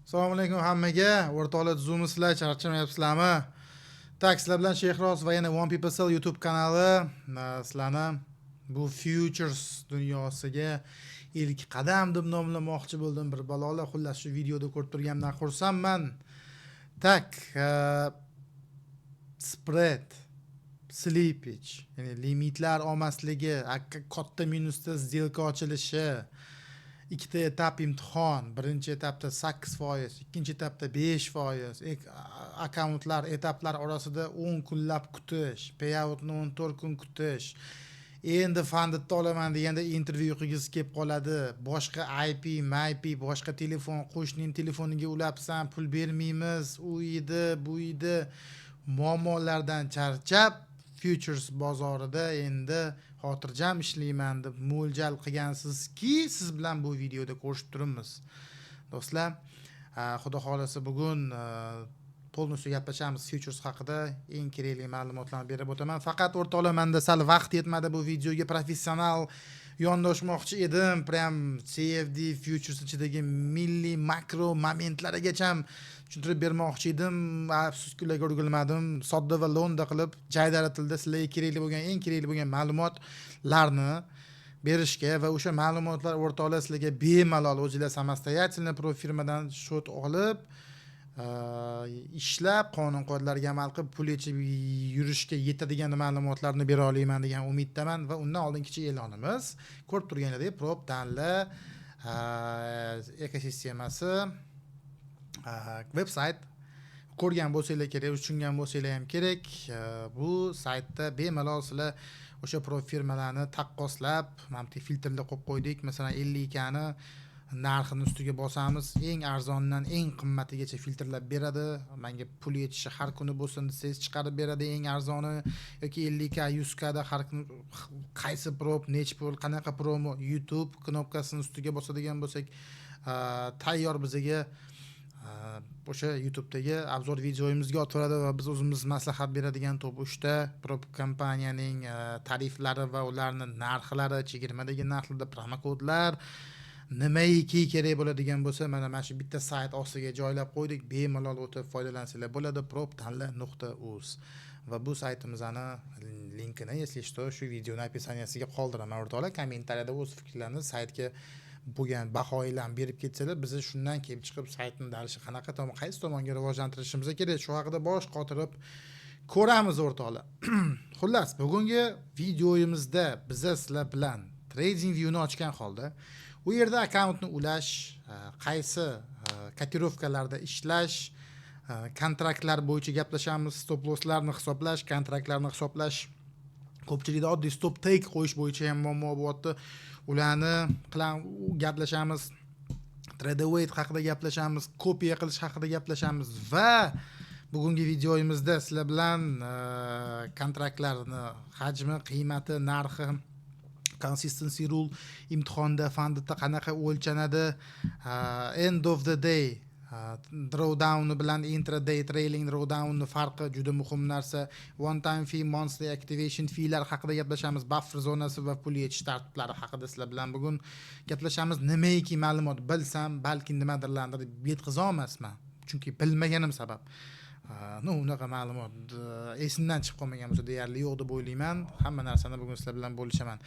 Assalomu alaykum hammaga. O'rtoqlar tuzumsizlar, charchamayapsizlarmi? Tak, sizlar bilan Shehroz va yana One People Sell YouTube kanali sizlarni bu futures dunyosiga ilk qadam deb nomlamoqchi bo'ldim. Bir balolar, xullas shu videoda ko'rib turganimdan xursandman. Tak, spread, slippage, ya'ni limitlar olmasligi, katta minusda сделка ochilishi, ikkita etap imtihon, birinchi etapda 8%, ikkinchi etapda 5%, akkauntlar etaplar orasida 10 kunlab kutish, payoutni 14 kun kutish. Endi fundni olaman deganda intervyu qilgisi kelib qoladi. Boshqa IP, boshqa telefon, qo'shnining telefoniga ulabsan, pul bermaymiz, u edi, bu edi. Muammolardan charchab, futures bozorida endi xotirjam ishlayman deb mo'ljal qilgansizki, siz bilan bu videoda ko'rishib turibmiz. Do'stlar, xudo xolasa bugun polностью gaplashamiz futures haqida, eng kerakli ma'lumotlarni berib o'taman. Faqat o'rtoqlar, menda sal vaqt yetmadi bu videoga professional yondoshmoqchi edim. Prям CFD futures ichidagi milliy makro momentlargacha tushuntirib bermoqchi edim. Afsuski ularga ulgurmadim. Sodda va lo'nda qilib, jaydari tilda sizlarga kerakli bo'lgan, eng kerakli bo'lgan ma'lumotlarni berishga va o'sha ma'lumotlar o'rtoqlar sizlarga bemalol o'zingizlar samostoятельно profi firmadan shot olib ishlab, qonun qoidalarga amal qilib pul yechib yurishga yetadigan ma'lumotlarni bera olaman degan umiddaman. Va undan oldingi e'lonimiz, ko'rib turganingizdek, prop tanla ekosistemasi veb-sayt ko'rgan bo'lsanglar kerak, tushungan bo'lsanglar ham kerak. Bu saytda bemalol sizlar o'sha profi firmalarni taqqoslab, mana bu filtrlar qo'yib qo'ydik. Masalan, 50 kani narxini ustiga bosamiz, eng arzondan eng qimmatigacha filtrlab beradi. Menga pul yetishi har kuni bo'lsin desangiz chiqarib beradi eng arzoni, yoki 50k 100k da har kuni qaysi prop, nech pul, qanaqa promo, YouTube knopkasini ustiga bosadigan bo'lsak, tayyor bizga o'sha YouTube'dagi obzor videoyimizga o'tadi va biz o'zimiz maslahat beradigan top 3 ta prop kompaniyaning tariflari va ularning narxlari, chegirmadagi narxlarda promokodlar, nimaiki kerak bo'ladigan bo'lsa, mana shu bitta sayt ostiga joylab qo'ydik. Bemalol o'tib foydalansanglar bo'ladi. proptanla.uz va bu saytimizning linkini, если что, shu videoning описанияsiga qoldiraman. O'rtoqlar, kommentariyada o'z fikrlaringizni saytga bo'lgan bahoylarni berib ketsalar, biz shundan kelib chiqib saytning dalishi qanaqa qaysi tomonga rivojlantirishimiz kerak, shu haqida bosh qotirib ko'ramiz o'rtoqlar. Xullas, bugungi videoyimizda biz sizlar bilan TradingView'ni ochgan holda u yerda akkauntni ulash, qaysi kotirovkalarda ishlash, kontraktlar bo'yicha gaplashamiz, stop losslarni hisoblash, kontraktlarni hisoblash. Ko'pchilikda oddiy stop take qo'yish bo'yicha ham muammo bo'lyapti. Ularni gaplashamiz, trade weight haqida gaplashamiz, kopiya qilish haqida gaplashamiz va bugungi videoyimizda sizlar bilan kontraktlarni hajmi, qiymati, narxi, consistency rule, imtihonda fundda qanaqa o'lchanadi, end of the day drawdown bilan intraday trailing drawdown farqi juda muhim narsa. One time fee, monthly activation fee'lar haqida gaplashamiz, buffer zonasi va pul yechish tartiblari haqida sizlar bilan bugun gaplashamiz. Nimaiki ma'lumot bilsam, balki nimadirlarni yetkiza olmasman, chunki bilmaganim sabab. Unaqa ma'lumot esimdan chiqib qolmagan bo'lsa deyarli yo'q deb o'ylayman. Hamma narsani bugun sizlar bilan bo'lishaman.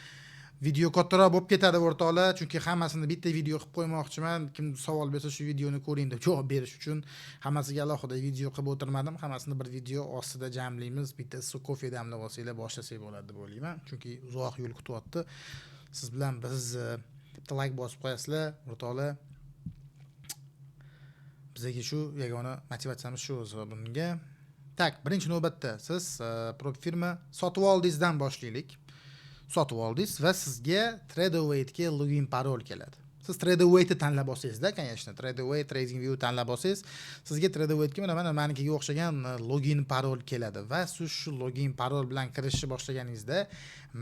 Video kattaroq bo'lib ketadi o'rtoqlar, chunki hammasini bitta video qilib qo'ymoqchiman. Kim savol bersa shu videoni ko'ring deb javob berish uchun hammasiga alohida video qilib o'tirmadim. Hammasini bir video ostida jamlaymiz. Bitta issiq kofe damlab olsanglar boshlasak bo'ladi deb o'ylayman, chunki uzoq yo'l kutyapti. Siz bilan biz bitta like bosib qo'yasizlar o'rtoqlar. Bizga shu yagona motivatsiyamiz shu o'zi bunga. Tak, birinchi navbatda siz prop firma sotib oldingizdan boshlaylik. Sotib oldingiz va sizga TradeAway ga login parol keladi. Siz TradeAway ni tanlab olsangizda, конечно, TradeAway, TradingView tanlab olsangiz, sizga TradeAway ga mana menikiga o'xshagan login parol keladi va siz shu login parol bilan kirishni boshlaganingizda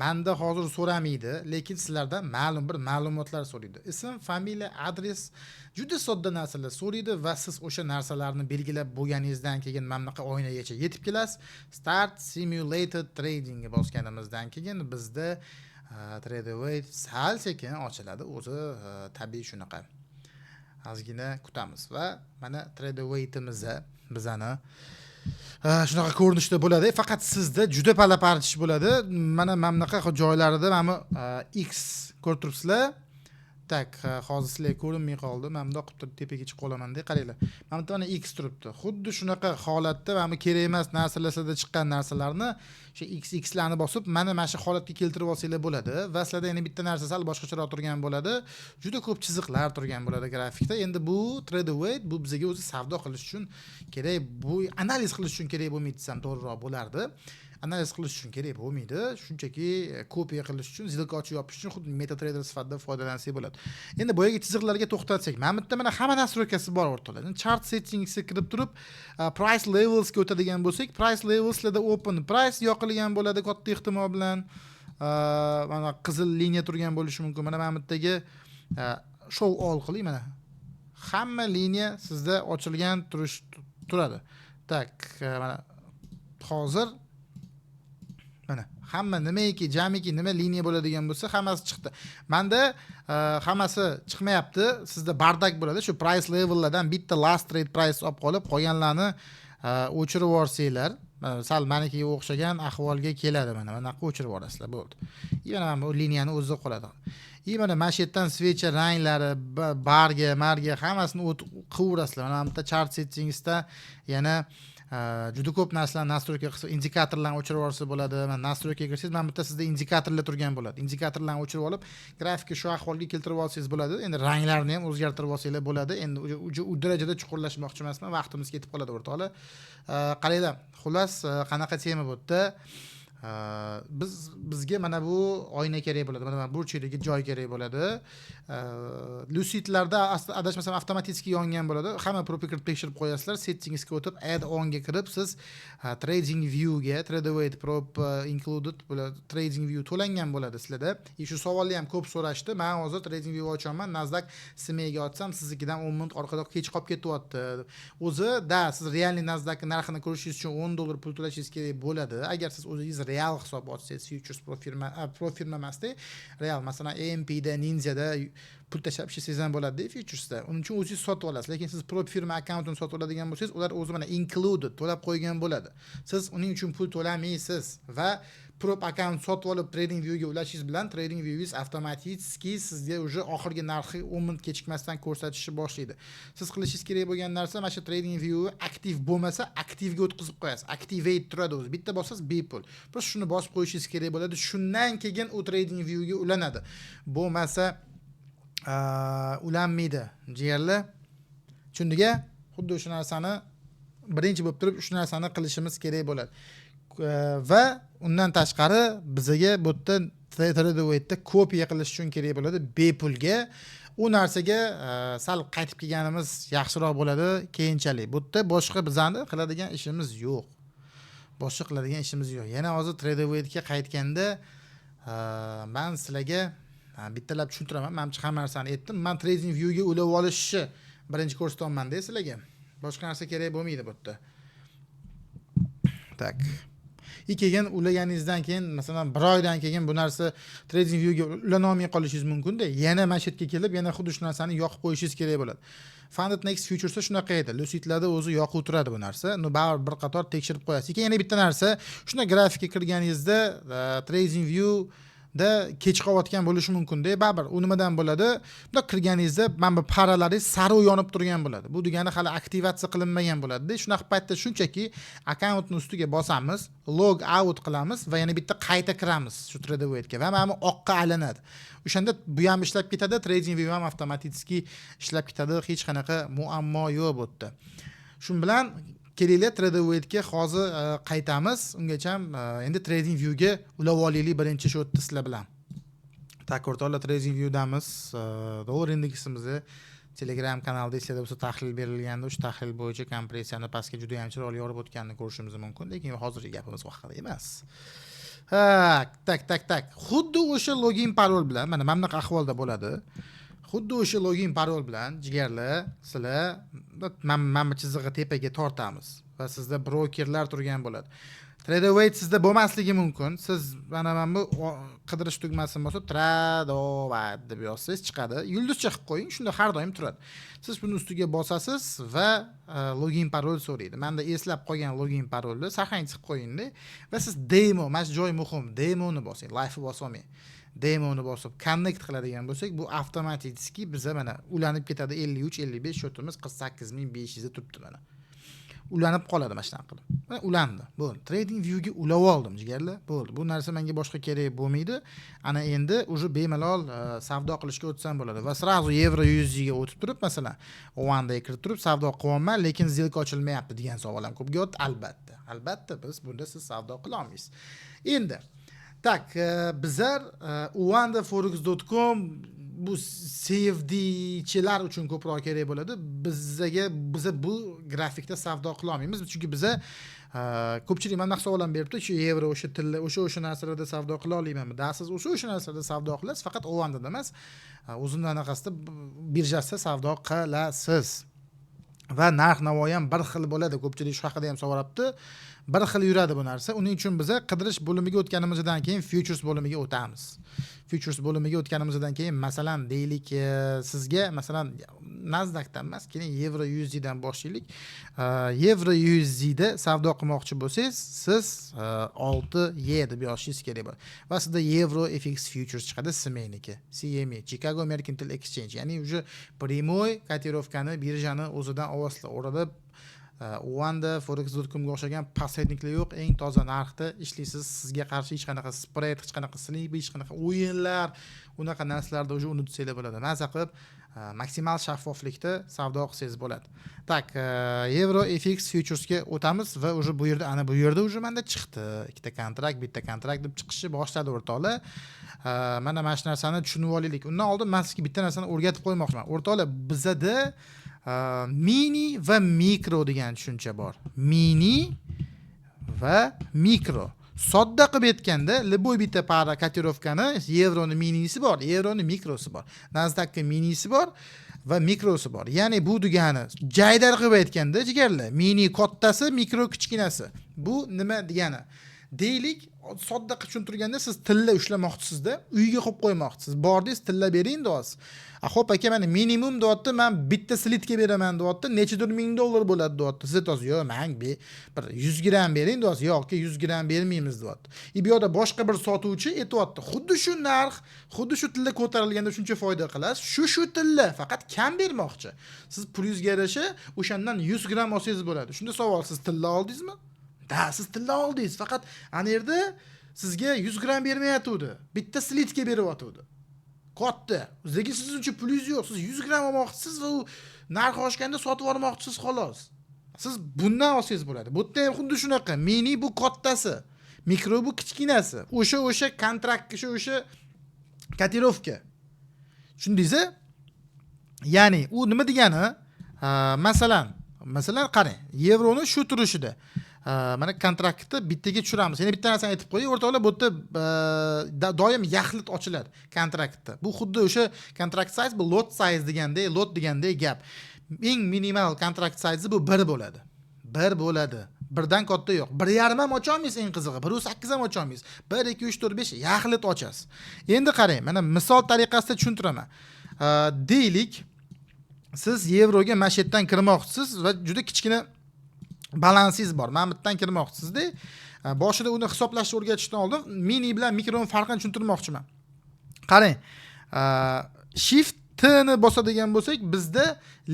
menda hozir so'ramaydi, lekin sizlardan ma'lum bir ma'lumotlar so'raydi. Ism, familiya, adres, juda sodda narsalar so'raydi va siz o'sha narsalarni belgilab bo'lganingizdan keyin mana bunaqa oynagacha yetib kelasiz. Start Simulated Trading ga bosganimizdan keyin bizda TradeAway sal sekin ochiladi, o'zi tabiiy shunaqa. ozgina kutamiz va mana Tradewait'imizda bizani shunaqa ko'rinishda bo'ladi. Faqat sizda juda pala-partish bo'ladi. Mana bunaqa joylarida mana X ko'rib turibsizlar. Tak, hozir sizlarga ko'rinmay qoldi. Mana bundoq qilib tepaga chiqib qolaman-da, qaranglar. Mana bu yerda X turibdi. Xuddi shunaqa holatda mana bu kerak emas narsalarda chiqqan narsalarni o'sha XX larni bosib, mana shu holatga keltirib olsanglar bo'ladi va sizlarda yana bitta narsa sal boshqacharoq turgan bo'ladi. Juda ko'p chiziqlar turgan bo'ladi grafikda. Endi bu Tradeweight bu bizga o'zi savdo qilish uchun kerak, bu analiz qilish uchun kerak bo'lmaydi desam to'g'riroq bo'lardi. Analiz qilish uchun kerak bo'lmaydi. Shunchaki kopiya qilish uchun, zilka ochib yopish uchun xuddi MetaTrader sifatida foydalansak bo'ladi. Endi boyagi chiziqlarga to'xtalsak, mana bu yerda mana hamma nastroykasi bor o'rtada. Chart settingsga kirib turib, price levels ga o'tadigan bo'lsak, price levelslarda open price yoqilgan bo'ladi katta ehtimol bilan. Mana qizil liniya turgan bo'lishi mumkin. Mana bu yerdagi show all qiling mana. Hamma liniya sizda ochilgan turadi. Tak, mana hozir mana hamma nimaiki jamiki nima liniya bo'ladigan bo'lsa hammasi chiqdi. Menda hammasi chiqmayapti. Sizda bardak bo'ladi. Shu price levellardan bitta last trade price olib qolib, qolganlarni o'chirib yuborsanglar, sal manikiga o'xshagan ahvolga keladi. Mana bunaqa o'chirib yuborasizlar, bo'ldi. Yana mana bu liniyani o'zida qoladi. Mana shu yerdan switcher ranglari, barga, marga hammasini qilaverasizlar. Mana bu chart settingsda yana juda ko'p narsalarni nastroyka qilsa, indikatorlarni o'chirib olsa bo'ladi. Mana nastroykaga kirsangiz, mana bu yerda sizda indikatorlar turgan bo'ladi. Indikatorlarni o'chirib olib, grafikni shu ahvolga keltirib olsangiz bo'ladi. Endi ranglarni ham o'zgartirib olsanglar bo'ladi. Endi u darajada chuqurlashmoqchi emasman, vaqtimiz ketib qoladi o'rtoqlar. Qaranglar, xullas qanaqa tema bu yerda? Bizga mana bu oyna kerak bo'ladi. Mana burchidagi joy kerak bo'ladi. Lucidlarda adashmasam avtomatik yongan bo'ladi. Hamma propaganda tekshirib qo'yasizlar. Settingsga o'tib add on ga kirib siz trading view ga Tradeweight prop included bo'ladi. Trading view to'langan bo'ladi sizlarda. Shu savolni ham ko'p so'rashdi. Men hozir trading view ochaman. Nasdaq SMEga ochsam siznikidan 10 minut orqada kech qolib ketyapti. O'zi siz realniy Nasdaqning narxini ko'rishingiz uchun $10 pul to'lashingiz kerak bo'ladi. Agar siz o'zingiz real hisob ochsangiz, futures pro firma emasda, real masalan AMP da, Ninja da pul tashlab ishlasangiz ham bo'ladi futuresda. Uning uchun o'zingiz sotib olasiz. Lekin siz pro firma akkauntini sotib oladigan bo'lsangiz, ular o'zi mana included to'lab qo'ygan bo'ladi. Siz uning uchun pul to'lamaysiz va prop account sotib olib trading view ga ulashingiz bilan trading viewingiz avtomatik sizga уже oxirgi narxi 10 minut kechikmasdan ko'rsatishni boshlaydi. Siz qilishingiz kerak bo'lgan narsa mana shu trading view aktiv bo'lmasa, aktivga o'tkazib qo'yasiz. Activate turadi o'zi. Bitta bossangiz bepul. Просто shuni bosib qo'yishingiz kerak bo'ladi. Shundan keyin u trading view ga ulanadi. Bo'lmasa ulanmaydi. Jigarlar. Tushundingmi? Xuddi o'sha narsani birinchi bo'lib turib shu narsani qilishimiz kerak bo'ladi. Va undan tashqari bizga bu yerda Tradeweightda kopiya qilish uchun kerak bo'ladi bepulga. U narsaga sal qaytib kelganimiz yaxshiroq bo'ladi keyinchalik. Bu yerda boshqa bizani qiladigan ishimiz yo'q. Yana hozir Tradeweightga qaytganda men sizlarga bittalab tushuntiraman. Menimcha hamma narsani aytdim. Men trading view ga ulab olishni birinchi ko'rsataman-da sizlarga. Boshqa narsa kerak bo'lmaydi bu yerda. Tak. Keyin ulaganingizdan keyin, masalan, 1 oydan keyin bu narsa trading view ga ulana olmay qolishingiz mumkin-da. Yana mashatga kelib, yana xuddi shu narsani yoqib qo'yishingiz kerak bo'ladi. Funded Next Futuresda shunaqa edi. Lucidlarda o'zi yoqib turadi bu narsa. Baribir bir qator tekshirib qo'yasiz. Keyin yana bitta narsa, shuna grafikka kirganingizda trading view da kech qolayotgan bo'lishi mumkin-da. Baribir u nimadan bo'ladi? Bunda kirganingizda mana bu paralaringiz sariq yonib turgan bo'ladi. Bu degani hali aktivatsiya qilinmagan bo'ladi-da. Shunaqa paytda shunchaki akkauntning ustiga bosamiz, log out qilamiz va yana bitta qayta kiramiz shu Tradeweightga va mana bu oqqa aylanadi. O'shanda bu ham ishlab ketadi, trading view ham avtomatik ishlab ketadi. Hech qanaqa muammo yo'q bu yerda. Shu bilan kelinglar Tradeweightga hozir qaytamiz. Ungacha endi trading view ga ulab olaylik birinchi shu yerda sizlar bilan. O'rtoqlar, trading view damiz. Dollar indeksimizni Telegram kanalida sizlar bo'lsa tahlil berilganda, o'sha tahlil bo'yicha kompressiyani pastga juda ham chiroyli yorib o'tganini ko'rishimiz mumkin, lekin hozirgi gapimiz vaqtida emas. Tak. Xuddi o'sha login parol bilan mana bunaqa ahvolda bo'ladi. Xuddi o'sha login parol bilan jigarlar, sizlar mana chizig'i tepaga tortamiz va sizda brokerlar turgan bo'ladi. Trade away sizda bo'lmasligi mumkin. Siz mana bu qidirish tugmasini bosib trade away deb yozsangiz chiqadi. Yulduzcha qilib qo'ying, shunda har doim turadi. Siz buni ustiga bosasiz va login parol so'raydi. Menda eslab qolgan login parolni saqlanib qilib qo'ying-da va siz demo, mana joy muhim, demoni bosing, live bosib olmang. Demoni bosib connect qiladigan bo'lsak, bu avtomatik bizga mana ulanib ketadi 53-55 shotimiz 48500 da turibdi mana. Ulanib qoladi mana shunaqa qilib. Va ulandi. Bo'ldi. Trading view ga ulab oldim, jigarlar. Bo'ldi. Bu narsa menga boshqa kerak bo'lmaydi. Ana endi уже bemalol savdo qilishga o'tsam bo'ladi. Va sразу yevro USD ga o'tib turib, masalan, Oanda kirib turib savdo qilyapman, lekin zilka ochilmayapti degan savol ham ko'p keladi, albatta. Albatta biz bunda siz savdo qila olmaysiz. Endi tak, bizlar oandaforex.com bu CFD-chilar uchun ko'proq kerak bo'ladi. Biza bu grafikda savdo qila olmaymiz, chunki biza ko'pchilik mana savol ham beribdi, shu yevro o'sha tilla o'sha narsalarda savdo qila olaymanmi? Siz o'sha narsalarda savdo qilasiz, faqat Oandada emas, o'zining anaqasida birjasida savdo qilasiz. Va narx-navo ham bir xil bo'ladi. Ko'pchilik shu haqida ham so'rabdi. Bir xil yuradi bu narsa. Uning uchun biz qidirish bo'limiga o'tganimizdan keyin futures bo'limiga o'tamiz. Futures bo'limiga o'tganimizdan keyin masalan deylik sizga masalan Nasdaqdan emas, keyin Euro USD dan boshlaylik. Euro USD da savdo qilmoqchi bo'lsangiz, siz 6Y deb yozishingiz kerak bo'ladi. Va sizda Euro FX futures chiqadi, CME, CME, Chicago Mercantile Exchange, ya'ni уже прямой котировкani birjani o'zidan ovozla o'ralib oandaforex.com ga o'xshagan посредниклар yo'q, eng toza narxda ishlaysiz. Sizga qarshi hech qanaqa spread, hech qanaqa slip, hech qanaqa o'yinlar, unaqa narsalarda уже unutsanglar bo'ladi. Maza qilib maksimal shaffoflikda savdo qilsangiz bo'ladi. Tak, Euro FX futures ga o'tamiz va уже bu yerda уже menda chiqdi. Ikkita kontrakt, bitta kontrakt deb chiqishni boshladi o'rtoqlar. Mana shu narsani tushunib olaylik. Undan oldin men sizga bitta narsani o'rgatib qo'ymoqchiman. O'rtoqlar, bizda mini va mikro degan tushuncha bor. Mini va mikro. Sodda qilib aytganda, любой bitta para котировкani yevroni minisi bor, yevroni mikrosi bor. Nasdaqning minisi bor va mikrosi bor. Ya'ni bu degani jaydar qilib aytganda, jigarlar, mini kattasi, mikro kichkinasi. Bu nima degani? Deylik, sodda tushuntirganda siz tilla ushlamoqchisizda, uyga qo'yib qo'ymoqchisiz. Bordingiz, tilla bering deyapsiz. Xo'p aka, mana minimum deyapti, men bitta slitga beraman deyapti, nechidir $1000 bo'ladi deyapti. Siz aytasiz, "Yo'q, men bir 100 gram bering" deyapsiz. "Yo'q, aka, 100 gram bermaymiz" deyapti. Bu yerda boshqa bir sotuvchi aytayapti, xuddi shu narx, xuddi shu tilla ko'tarilganda shuncha foyda qilasiz. Shu tilla, faqat kam bermoqchi. Siz pulingizga yarasha o'shandan 100 gram olsangiz bo'ladi. Shunda savol, siz tilla oldingizmi? Da, siz tilla oldingiz, faqat ana yerda sizga 100 gram bermayotdi. Bitta slitga beryotdi. Katta. Lekin siz uchun pulingiz yo'q. Siz 100 gram olmoqchisiz va u narx oshganda sotib olmoqchisiz xolos. Siz bundan olsangiz bo'ladi. Bu yerda ham xuddi shunaqa. Mini bu kattasi, mikro bu kichkinasi. O'sha kontrakt, o'sha котировка. Tushundingizmi? Ya'ni u nima degani? Masalan qarang, yevroni shu turishida mana kontraktni bittaga tushiramiz. Yana bitta narsani aytib qo'ying, o'rtoqlar, bu yerda doim yaxlit ochiladi kontraktda. Bu xuddi o'sha kontrakt size, bu lot size deganday gap. Eng minimal kontrakt size bu 1 bo'ladi. 1 bo'ladi. Birdan katta yo'q. 1.5 ham ocha olmaysiz, eng qizig'i. 1.8 ham ocha olmaysiz. 1 2 3 4 5 yaxlit ochasiz. Endi qarang, mana misol tariqasida tushuntiraman. Deylik, siz yevroga mashetdan kirmoqchisiz va juda kichkina balansingiz bor. Men bittan kirmoqchisizda, boshida uni hisoblashni o'rgatishdan oldin mini bilan mikroning farqini tushuntirmoqchiman. Qarang, shift T ni bosadigan bo'lsak, bizda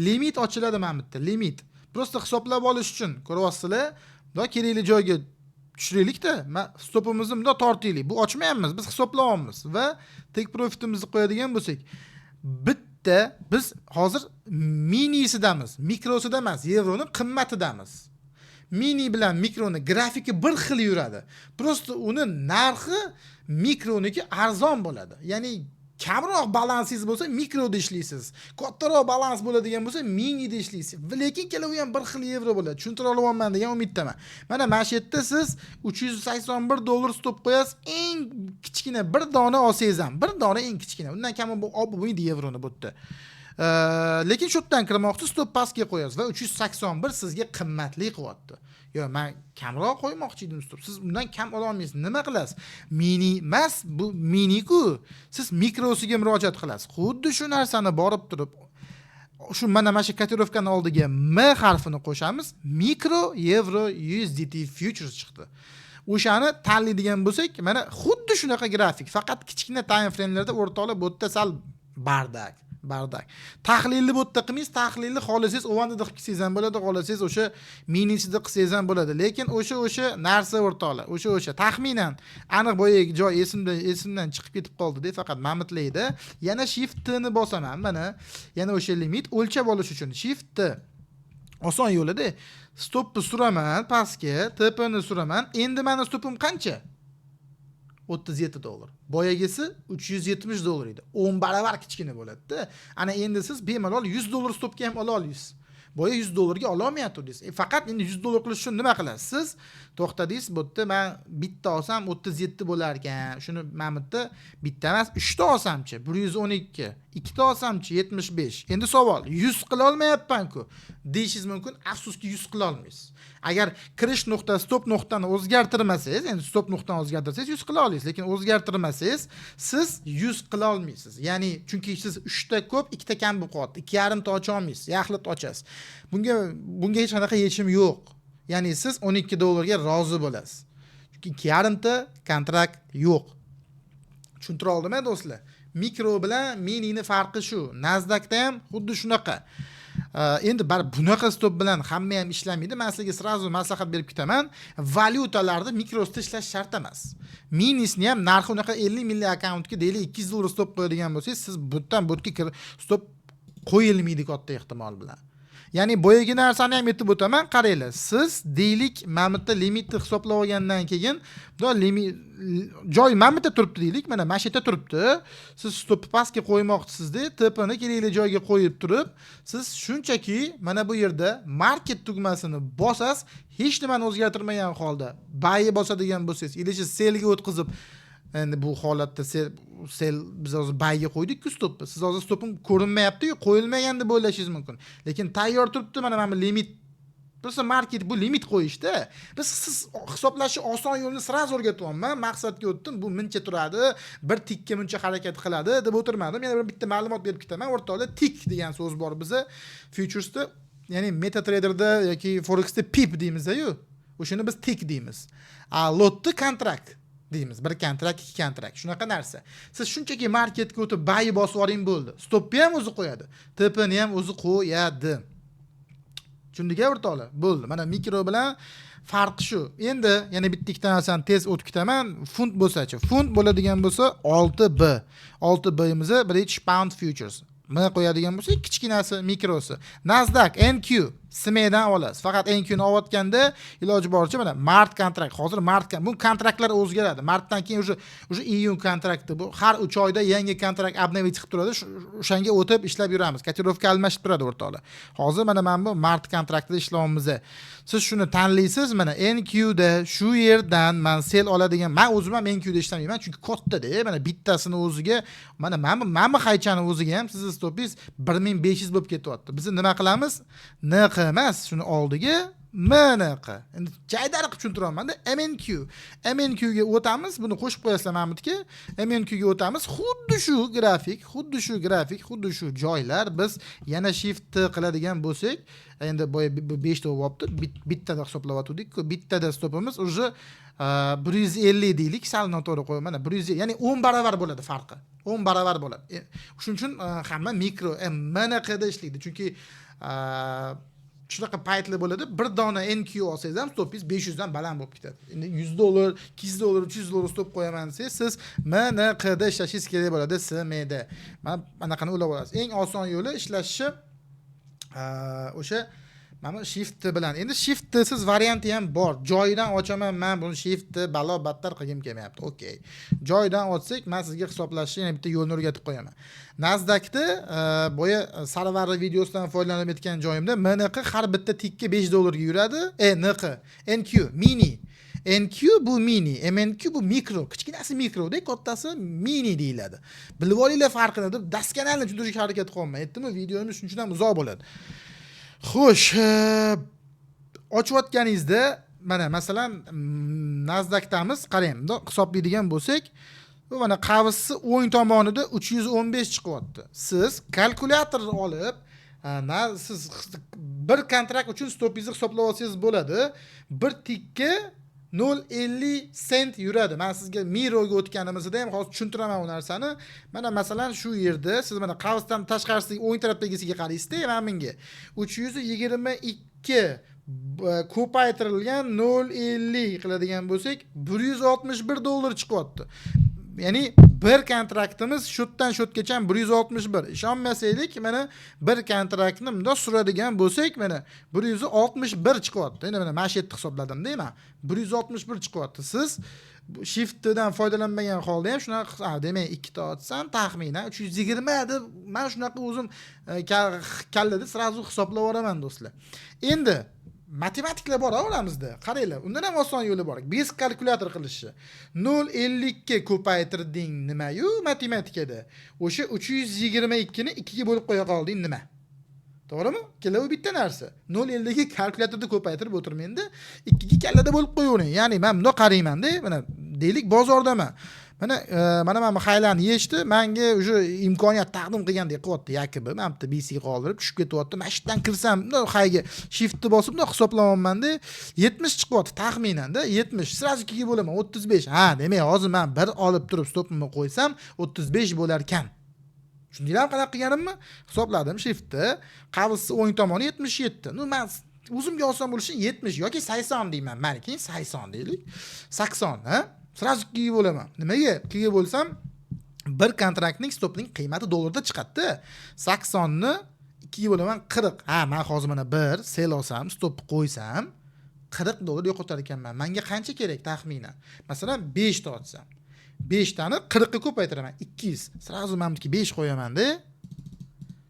limit ochiladi mana bitta, limit. Prosta hisoblab olish uchun ko'ryapsizlar, bunday kerakli joyga tushiraylik-da, stopimizni bunday tortaylik. Bu ochmayapmiz, biz hisoblayapmiz va take profitimizni qo'yadigan bo'lsak, bitta biz hozir minisidamiz, mikrosida emas, yevroning qimmatidamiz. Mini bilan mikroni grafiki bir xil yuradi. Prosta uni narxi mikroniki arzon bo'ladi. Ya'ni kamroq balansingiz bo'lsa mikroda ishlaysiz. Kattaroq balans bo'ladigan bo'lsa minida ishlaysiz. Lekin kelavi ham bir xil yevro bo'ladi. Tushuntira olaman degan umiddaman. Mana yerda siz $381 stop qo'yasiz. Eng kichkina bir dona olsangiz ham, bir dona eng kichkina. Undan kami bu olmaydi yevroni bu yerda. Lekin shu yerdan kirmoqchi, stop pastga qo'yasiz va 381 sizga qimmatli qilyapti. Yo, men kamroq qo'ymoqchi edim stop. Siz undan kam ola olmaysiz. Nima qilasiz? Mini emas, bu mini-ku. Siz mikrosiga murojaat qilasiz. Xuddi shu narsani borib turib shu mana shu kotirovkani oldiga M harfini qo'shamiz. Mikro Euro USDT futures chiqdi. O'shani tanlaydigan bo'lsak, mana xuddi shunaqa grafik, faqat kichkina time framelarda o'rtoqlar bu yerda sal bardak. Tahlilni bu yerda qilmaysiz, tahlilni xohlasangiz o'vandida qilsangiz ham bo'ladi, xohlasangiz o'sha minisida qilsangiz ham bo'ladi. Lekin o'sha narsa o'rtoqlar, o'sha taxminan aniq boyagi joy esimdan chiqib ketib qoldi-da, faqat mamitlaydi. Yana shift T ni bosaman, mana yana o'sha limit o'lchab olish uchun shift T. Oson yo'lida stopni suraman pastga, TP ni suraman. Endi meni stopim qancha? $37. Boyagisi $370 edi. 10 baravar kichkina bo'ladi-da. Ana endi siz bemalol $100 stopga ham ola olasiz. Boya $100 ga ola olmayapti deysiz. Faqat endi $100 qilish uchun nima qilasiz? Siz to'xtadingiz, bu yerda men bitta olsam 37 bo'lar ekan. Shuni men bitta bitta emas, 3 ta olsamchi 112, 2 ta olsamchi 75. Endi savol, 100 qila olmayapman-ku deyishingiz mumkin. Afsuski 100 qila olmaysiz. Agar kirish nuqta, stop nuqtani o'zgartirmasangiz, endi stop nuqtani o'zgartirsangiz 100 qila olasiz, lekin o'zgartirmasangiz siz 100 qila olmaysiz. Ya'ni chunki siz 3 ta ko'p, 2 ta kam bo'lib qoldi. 2,5 ta ocha olmaysiz, yaxlit ochasiz. Bunga hech qanaqa yechim yo'q. Ya'ni siz $12 ga rozi bo'lasiz. Chunki 2,5 ta kontrakt yo'q. Tushuntira oldimmi do'stlar? Mikro bilan minini farqi shu. Nasdaqda ham xuddi shunaqa. Endi bunaqa stop bilan hamma ham ishlamaydi. Men sizga srazu maslahat berib ketaman. Valyutalarda mikrosda ishlash shart emas. Minisni ham narxi unaqa 50 milliy akkauntga deylik $200 stop qo'yadigan bo'lsangiz, siz butdan butga stop qo'yilmaydi katta ehtimol bilan. Ya'ni boyagi narsani ham aytib o'taman, qaranglar. Siz deylik mamutda limitni hisoblab olgandan keyin, joy mamutda turibdi deylik, mana shu yerda turibdi. Siz stop pastga qo'ymoqchisizda, TP-ni kerakli joyga qo'yib turib, siz shunchaki mana bu yerda market tugmasini bosasiz, hech nimani o'zgartirmagan holda buy bosadigan bo'lsangiz, ilishi sellga o'tkazib, endi bu holatda sel biz hozir buyga qo'ydik-ku stopni. Siz hozir stopim ko'rinmayapti-yu, qo'yilmagan deb o'ylashingiz mumkin. Lekin tayyor turibdi, mana limit. Bo'lsa market bu limit qo'yishda. Siz hisoblashni oson yo'lini sirasi o'rgatyapman. Maqsadga o'tdim. Bu muncha turadi, bir tikka muncha harakat qiladi deb o'tirmadim. Yana bitta ma'lumot berib ketaman. O'rtoqlar, tik degan so'z bor bizda futuresda, ya'ni MetaTrader'da yoki Forex'da pip deymiz-ku. O'shani biz tik deymiz. Lotni kontrakt deymiz. Bir kontrakt, ikki kontrakt. Shunaqa narsa. Siz shunchaki marketga o'tib buy bosib oling bo'ldi. Stopni ham o'zi qo'yadi. TP-ni ham o'zi qo'yadi. Tushundingmi o'rtoqlar? Bo'ldi. Mana mikro bilan farqi shu. Endi yana bitta ikkita narsani tez o'tib ketaman. Funt bo'lsa-chi? Funt bo'ladigan bo'lsa 6B. 6B imiz British Pound Futures. Mana qo'yadigan bo'lsa kichkinasi mikrosi. Nasdaq NQ SMEdan olasiz. Faqat NQ ni olayotganda iloji boricha mana mart kontrakt. Hozir mart bu kontraktlar o'zgaradi. Martdan keyin o'sha iyun kontrakti bu. Har 3 oyda yangi kontrakt обновить qilib turadi. O'shanga o'tib ishlab yuramiz. Kotirovka almashib turadi o'rtoqlar. Hozir mana bu mart kontraktida ishlayapmiz. Siz shuni tanlaysiz, mana NQ da shu yerdan men sel oladigan, men o'zim ham NQ da ishlamayman, chunki katta-da, mana bittasini o'ziga, mana haychani o'ziga ham siz stopingiz 1500 bo'lib ketyapti. Biz nima qilamiz? NQ emas, shuni oldiga MNQ. Endi jaydari qilib tushuntiraman-da. MNQ ga o'tamiz, buni qo'shib qo'yasizlar Mahmudga. MNQ ga o'tamiz. Xuddi shu joylar biz yana shift qiladigan bo'lsak, endi boya 5 ta bo'libdi. Bittada hisoblayotgandik-ku. Bittada stopimiz уже 150 deylik, sal noto'g'ri qo'yaman. Mana 150, ya'ni 10 baravar bo'ladi farqi. 10 baravar bo'ladi. Shuning uchun hamma mikro MNQ da ishlaydi. Chunki shunaqa paytli bo'ladi. Bir dona NQ olsangiz ham stopingiz 500 dan baland bo'lib ketadi. Endi $100, $200, $300 stop qo'yaman desangiz, siz MNQ da ishlashingiz kerak bo'ladi, SMda. Mana anaqani o'ylab olasiz. Eng oson yo'li ishlashi o'sha mana shift bilan. Endi shift siz varianti ham bor. Joyidan ochaman, men buni shift balo battar qilgim kelmayapti. Okay. Joyidan ochsak, men sizga hisoblashni yana bitta yo'lni o'rgatib qo'yaman. Nasdaqda boya sarvarli videosidan foydalanib etgan joyimda MNQ har bitta tikka $5 ga yuradi. NQ mini NQ bu mini, MNQ bu mikro, kichkinasi mikroda, kattasi mini deyiladi. Bilib olinglar farqini deb daskanalni tushuntirishga harakat qilmayman. Aytdimmi, videomiz shuning uchun ham uzoq bo'ladi. Xo'sh, ochayotganingizda mana masalan Nasdaqdamiz, qarang, bunda hisoblaydigan bo'lsak, bu mana qavisi o'ng tomonida 315 chiqyapti. Siz kalkulyator olib, siz bir kontrakt uchun stopingizni hisoblab olsangiz bo'ladi. Bir tikka 0.50 sent yuradi. Men sizga Miroga o'tganimizda ham hozir tushuntiraman bu narsani. Mana masalan shu yerda siz mana qavsdan tashqarisiga o'ng tarafdagisiga qaraysizda, mana menga 322 ko'paytirilgan 0.50 qiladigan bo'lsak, $161 chiqyapti. Ya'ni bir kontraktimiz shotdan shotgacha 161. Ishonmasaylik, mana bir kontraktni bundoq suradigan bo'lsak, mana 161 chiqyapti. Endi mana shu yerda hisobladim-da, men 161 chiqyapti. Siz shiftdan foydalanmagan holda ham shunaqa, demak, ikkita otsam taxminan 320 deb men shunaqa o'zim kallada sразу hisoblab olaman do'stlar. Endi matematiklar bor olamizda. Qaranglar, undan ham oson yo'li bor. Basic kalkulyator qilishi. 0.50 ga ko'paytirding nima-yu matematikada? O'sha 322 ni 2 ga bo'lib qo'ya qolding nima? To'g'rimi? Keladi bitta narsa. 0.50 ga kalkulyatorda ko'paytirib o'tirmaydi, 2 ga kallada bo'lib qo'yavering. Ya'ni men bundoq qarayman-da, mana deylik bozordaman. Mana haylarni yechdi, menga o'sha imkoniyat taqdim qilgandek qilyapti Yakubi. Men bitta BC qoldirib tushib ketyapti. Men shitdan kirsam, hayga shiftni bosib hisoblamayman-da, 70 chiqyapti taxminan-da, 70. Sразу 2 ga bo'laman, 35. Ha, demak, hozir men bir olib turib stopimni qo'ysam, 35 bo'lar ekan. Shundaylar qanaqa qilganimni hisobladim shiftni. Qavisi o'ng tomoni 77. Men o'zimga oson bo'lishi 70 yoki 80 deyman. Mana keyin 80 deylik. 80, ha? Sразу 2 ga bo'laman. Nimaga? 2 ga bo'lsam, bir kontraktning stopining qiymati dollarda chiqadi. 80 ni 2 ga bo'laman 40. Ha, men hozir mana bir sell olsam, stop qo'ysam, $40 yo'qotar ekanman. Menga qancha kerak taxminan? Masalan, 5 ta olsam, 5 tani 40 ga ko'paytiraman, 200. Sразу men buniki 5 qo'yaman-da.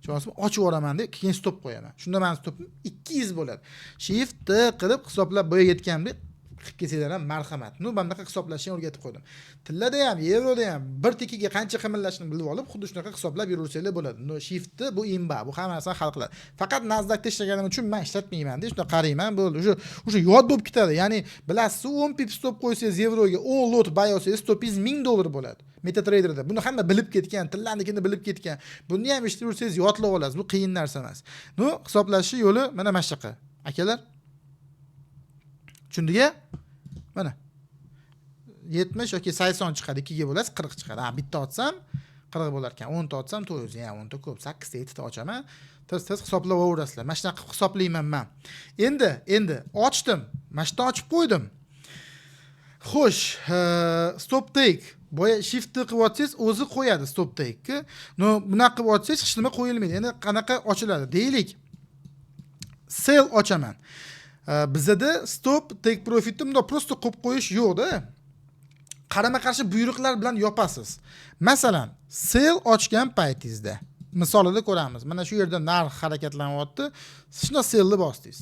Chorasini ochib yuboraman-da, keyin stop qo'yaman. Shunda men stopim 200 bo'ladi. Shift qilib hisoblab bo'ya yetganimda qilib kelsanglar ham marhamat. Bundaqa hisoblashni o'rgatib qo'ydim. Tillada ham, yevroda ham bir tekiga qancha qimillashini bilib olib, xuddi shunaqa hisoblab yuraversanglar bo'ladi. Shiftni bu imba, bu hamma narsani hal qiladi. Faqat Nasdaqda ishlaganim uchun men ishlatmayman-da, shunda qarayman, bo'ldi. O'sha yod bo'lib ketadi. Ya'ni bilasiz, 10 pip stop qo'ysangiz yevroga 10 lot buy olsangiz stopingiz $1000 bo'ladi. MetaTrader'da. Buni hamma bilib ketgan, tillarnikini bilib ketgan. Buni ham eshitib yodlab olasiz. Bu qiyin narsa emas. Hisoblashni yo'li mana mana shunaqa. Akalar, tushundingmi? Mana 70 yoki 80 chiqadi, 2 ga bo'lasiz, 40 chiqadi. Ha, bitta otsam 40 bo'lar ekan. 10 ta otsam 900, ya'ni 10 ta ko'p, 8 ta 7 ta ochaman. Tez hisoblab olaverasizlar. Mana shunaqa hisoblayman men. Endi ochdim. Mana shuni ochib qo'ydim. Xo'sh, stop take. Boya shift qilib o'tsangiz o'zi qo'yadi stop take. Bunaqa qilib o'tsangiz hech nima qo'yilmaydi. Endi qanaqa ochiladi? Deylik, sell ochaman. Bizda stop take profitni bunda prosta qo'yib qo'yish yo'q-da. Qarama-qarshi buyruqlar bilan yopasiz. Masalan, sell ochgan paytingizda misolida ko'ramiz. Mana shu yerda narx harakatlanyapti. Shunda sellni bosdingiz.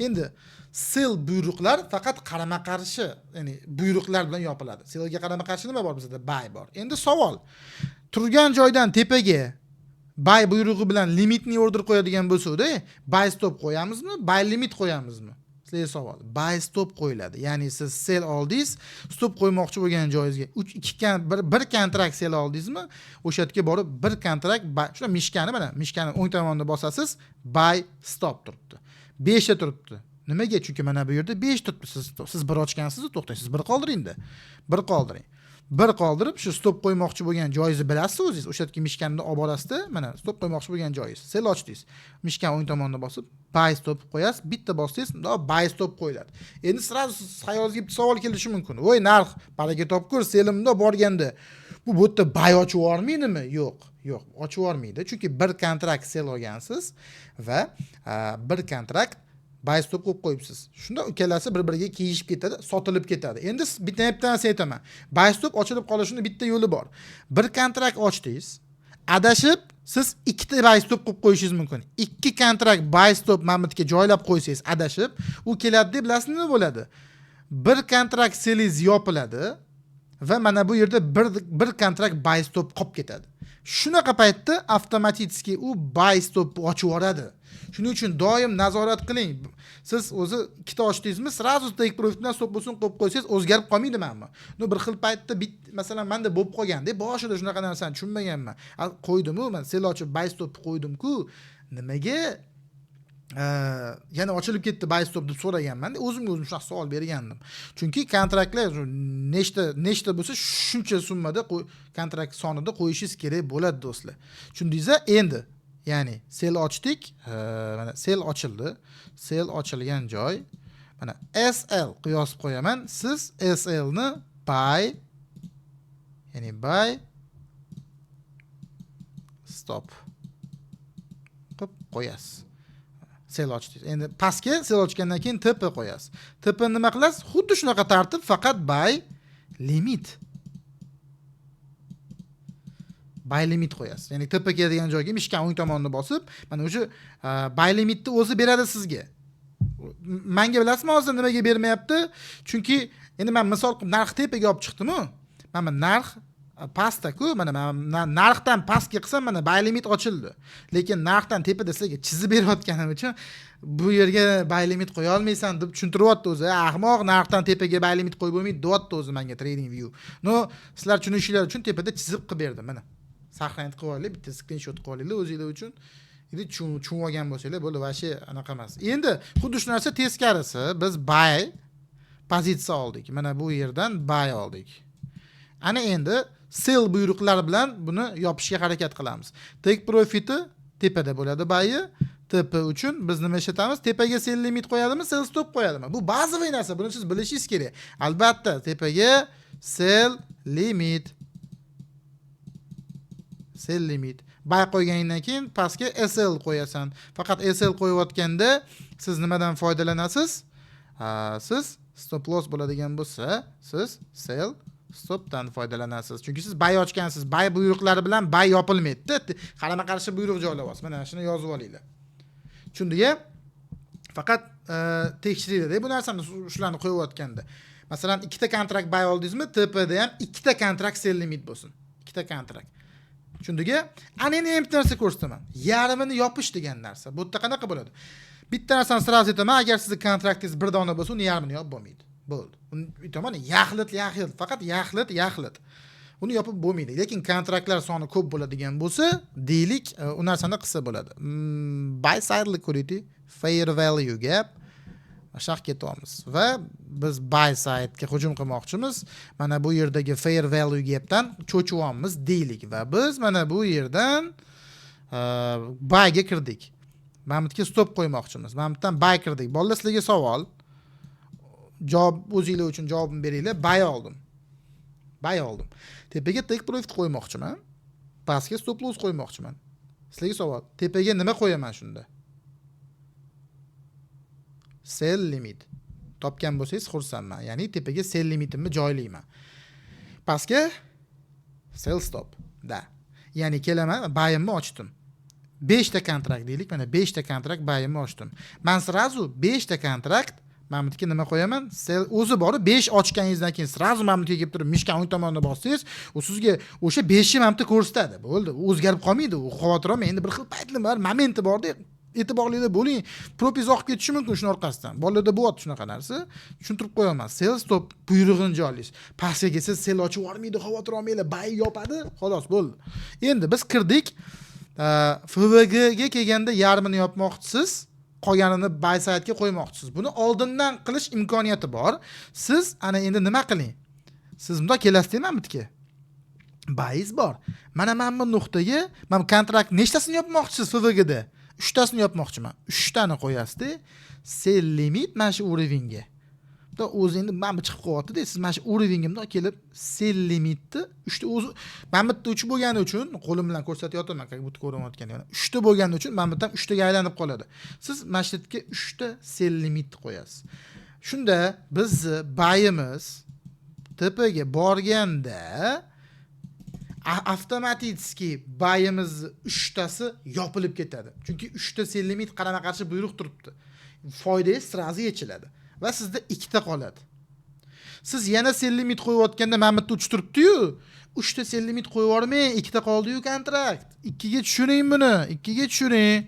Endi sell buyruqlar faqat qarama-qarshi, ya'ni buyruqlar bilan yopiladi. Sellga qarama-qarshi nima bor bizda? Buy bor. Endi savol, turgan joydan tepaga buy buyrug'i bilan limitni order qo'yadigan bo'lsa-da, buy stop qo'yamizmi, buy limit qo'yamizmi? Sizga savol. Buy stop qo'yiladi. Ya'ni siz sell oldingiz, stop qo'ymoqchi bo'lgan joyingizga bir kontrakt sell oldingizmi, o'sha yerga borib bir kontrakt shuna mishkani, mana mishkani o'ng tomonida bosasiz, buy stop turibdi. 5 ta turibdi. Nimaga? Chunki mana bu yerda 5 turibdi. Siz bir ochgansiz, to'xtang, siz bir qoldiring-da. Bir qoldiring. Bir qoldirib, shu stop qo'ymoqchi bo'lgan joyingizni bilasiz o'zingiz. O'sha yerga mishkanni olib borasiz-da, mana stop qo'ymoqchi bo'lgan joyingiz. Sell ochdingiz. Mishkan o'ng tomonda bosib, buy stop qo'yasiz. Bitta bossangiz, buy stop qo'yiladi. Endi sразу xayolingizga bitta savol kelishi mumkin. Voy, narx baraka topkur, sellimda borganda bu yerda buy ochib yormaydimi? Yo'q, ochib yormaydi. Chunki bir kontrakt sell olgansiz va bir kontrakt buy stop qo'yib qo'yibsiz. Shunda ikkalasi bir-biriga kiyishib ketadi, sotilib ketadi. Endi bitta narsa aytaman. Buy stop ochilib qolishining bitta yo'li bor. Bir kontrakt ochdingiz, adashib siz ikkita buy stop qo'yib qo'yishingiz mumkin. Ikki kontrakt buy stop mamlakatga joylab qo'ysangiz adashib, u keladi deb bilasizmi nima bo'ladi? bir kontrakt selingiz yopiladi va mana bu yerda bir kontrakt buy stop qolib ketadi. Shunaqa paytda avtomatik u buy stop ochib yuboradi. Shuning uchun doim nazorat qiling. Siz o'zi ikkita ochdingizmi, sразу take profitdan stop bo'lsin qo'yib qo'ysangiz o'zgarib qolmaydi menmi? No bir xil paytda masalan menda bo'lib qolganda, boshida shunaqa narsani tushunmaganman. Qo'ydim-ku, men sel ochib buy stop qo'ydim-ku, nimaga yana ochilib ketdi buy stop deb so'raganman-da, o'zimga o'zim shunaqa savol bergandim. Chunki kontraktlar nechta bo'lsa shuncha summada kontrakt sonida qo'yishingiz kerak bo'ladi do'stlar. Tushundingizmi? Endi ya'ni sel ochdik, mana sel ochildi. Sel ochilgan joy mana SL qiyosib qo'yaman. Siz SL ni buy, ya'ni buy stop qilib qo'yasiz. Sel ochdingiz. Endi pastga sel ochgandan keyin TP qo'yasiz. TP nima qilasiz? Xuddi shunaqa tartib, faqat buy limit. Buy limit qo'yasiz. Ya'ni TP keladigan joyga mishkan o'ng tomonini bosib, mana o'sha buy limitni o'zi beradi sizga. Menga bilasizmi hozir nimaga bermayapti? Chunki endi men misol qilib narx tepaga olib chiqdim-ku. Mana narx pastda-ku, mana narxdan pastga qilsam mana buy limit ochildi. Lekin narxdan tepada sizlarga chizib berayotganim uchun bu yerga buy limit qo'ya olmaysan deb tushuntiryapti o'zi. Ahmoq, narxdan tepaga buy limit qo'yib bo'lmaydi deyapti o'zi menga Trading View. No, sizlar tushunishingiz uchun tepada chizib qilib berdim mana. Saqlanib qilib olaylik, bitta screenshot qilib olaylik o'zingizlar uchun. Endi tushunib olgan bo'lsanglar bo'ldi, vashi anaqa emas. Endi xuddi shu narsa teskarisi, biz buy pozitsiya oldik. Mana bu yerdan buy oldik. Ana endi sell buyruqlari bilan buni yopishga harakat qilamiz. Take profit'i tepada bo'ladi buy'i. TP uchun biz nima ishlatamiz? Tepaga sell limit qo'yadimi, sell stop qo'yadimi? Bu bazaviy narsa, buni siz bilishingiz kerak. Albatta, tepaga sell limit. Sell limit. Buy qo'yganingdan keyin pastga SL qo'yasan. Faqat SL qo'yayotganda siz nimadan foydalanasiz? Siz stop loss bo'ladigan bo'lsa, siz sell stopdan foydalanasiz. Chunki siz buy ochgansiz, buy buyruqlari bilan buy yopilmaydi. Qarama-qarshi buyruq joylayapsiz. Mana shuni yozib olinglar. Tushundingmi? Faqat tekshiringlar bu narsani shularni qo'yayotganda. Masalan, ikkita kontrakt buy oldingizmi, TPda ham ikkita kontrakt sell limit bo'lsin. Ikkita kontrakt. Tushundingmi? Ana endi ham narsa ko'rsataman. Yarmini yopish degan narsa. Bu yerda qanaqa bo'ladi? Bitta narsani sразу aytaman, agar sizning kontraktingiz bir dona bo'lsa, uni yarmini yopib bo'lmaydi. Bo'ldi. Uni aytaman, yaxlit, faqat yaxlit. Uni yopib bo'lmaydi. Lekin kontraktlar soni ko'p bo'ladigan bo'lsa, deylik, u narsani qilsa bo'ladi. Buy side liquidity, fair value gap shax ketyapmiz va biz buy side ga hujum qilmoqchimiz. Mana bu yerdagi fair value gapdan cho'chyapmiz deylik va biz mana bu yerdan buy ga kirdik. Mana bu yerga stop qo'ymoqchimiz. Mana bu yerdan buy kirdik. Bolalar, sizlarga savol. Javob o'zingizlar uchun javobini beringlar. Buy oldim. Tepaga take profit qo'ymoqchiman. Pastga stop loss qo'ymoqchiman. Sizlarga savol. Tepaga nima qo'yaman shunda? Sell limit. Topgan bo'lsangiz xursandman. Ya'ni tepaga sell limitimni joylayman. Pastga sell stop. Da. Ya'ni kelaman, buy'imni ochdim. 5 ta kontrakt deylik, mana 5 ta kontrakt buy'imni ochdim. Men sразу 5 ta kontrakt mana bu yerga nima qo'yaman? Sell o'zi bor, 5 ochganingizdan keyin sразу mana bu yerga kelib turib, mishkan o'ng tomonda bossangiz, u sizga o'sha 5 ni mana bu ko'rsatadi. Bo'ldi, u o'zgarib qolmaydi. U xavotir olmang. Endi bir xil paytlar bor, momenti bor-da. E'tiborli bo'ling. Propiz oqib ketishi mumkin shuni orqasidan. Bolalarda bo'lyapti shunaqa narsa. Tushuntirib qo'yaman. Sell stop buyrug'ini joylaysiz. Pastga kelsa sell ochib yubormaydi, xavotir olmanglar. Buy yopadi, xolos bo'ldi. Endi biz kirdik. FVG ga kelganda yarmini yopmoqchisiz, qolganini buy side ga qo'ymoqchisiz. Buni oldindan qilish imkoniyati bor. Siz ana endi nima qiling? Siz bunda kelasizmi bu yerga? Buy'ingiz bor. Mana bu nuqtaga, men kontrakt nechtasini yopmoqchisiz FVG da? 3 tasini yopmoqchiman. 3 tani qo'yasiz-da. Sell limit mana shu urovingga. Bunda o'zi endi men bu chiqib qo'yapti-da. Siz mana shu urovingimda kelib sell limitni 3 ta o'zi men bitta 3 bo'lgani uchun qo'lim bilan ko'rsatyapman, как будто ko'rayotganda. 3 ta bo'lgani uchun men bitta 3 taga aylanib qoladi. Siz mana shu yerga 3 ta sell limitni qo'yasiz. Shunda bizni buy'imiz tepaga borganda avtomatik buy'imiz 3 tasi yopilib ketadi. Chunki 3 ta sell limit qarama-qarshi buyruq turibdi. Foydangiz sразу yechiladi va sizda 2 ta qoladi. Siz yana sell limit qo'yayotganda mana bu yerda uch turibdi-yu. 3 ta sell limit qo'yib yubormang, 2 ta qoldi-yu kontrakt. 2 ga tushiring buni, 2 ga tushiring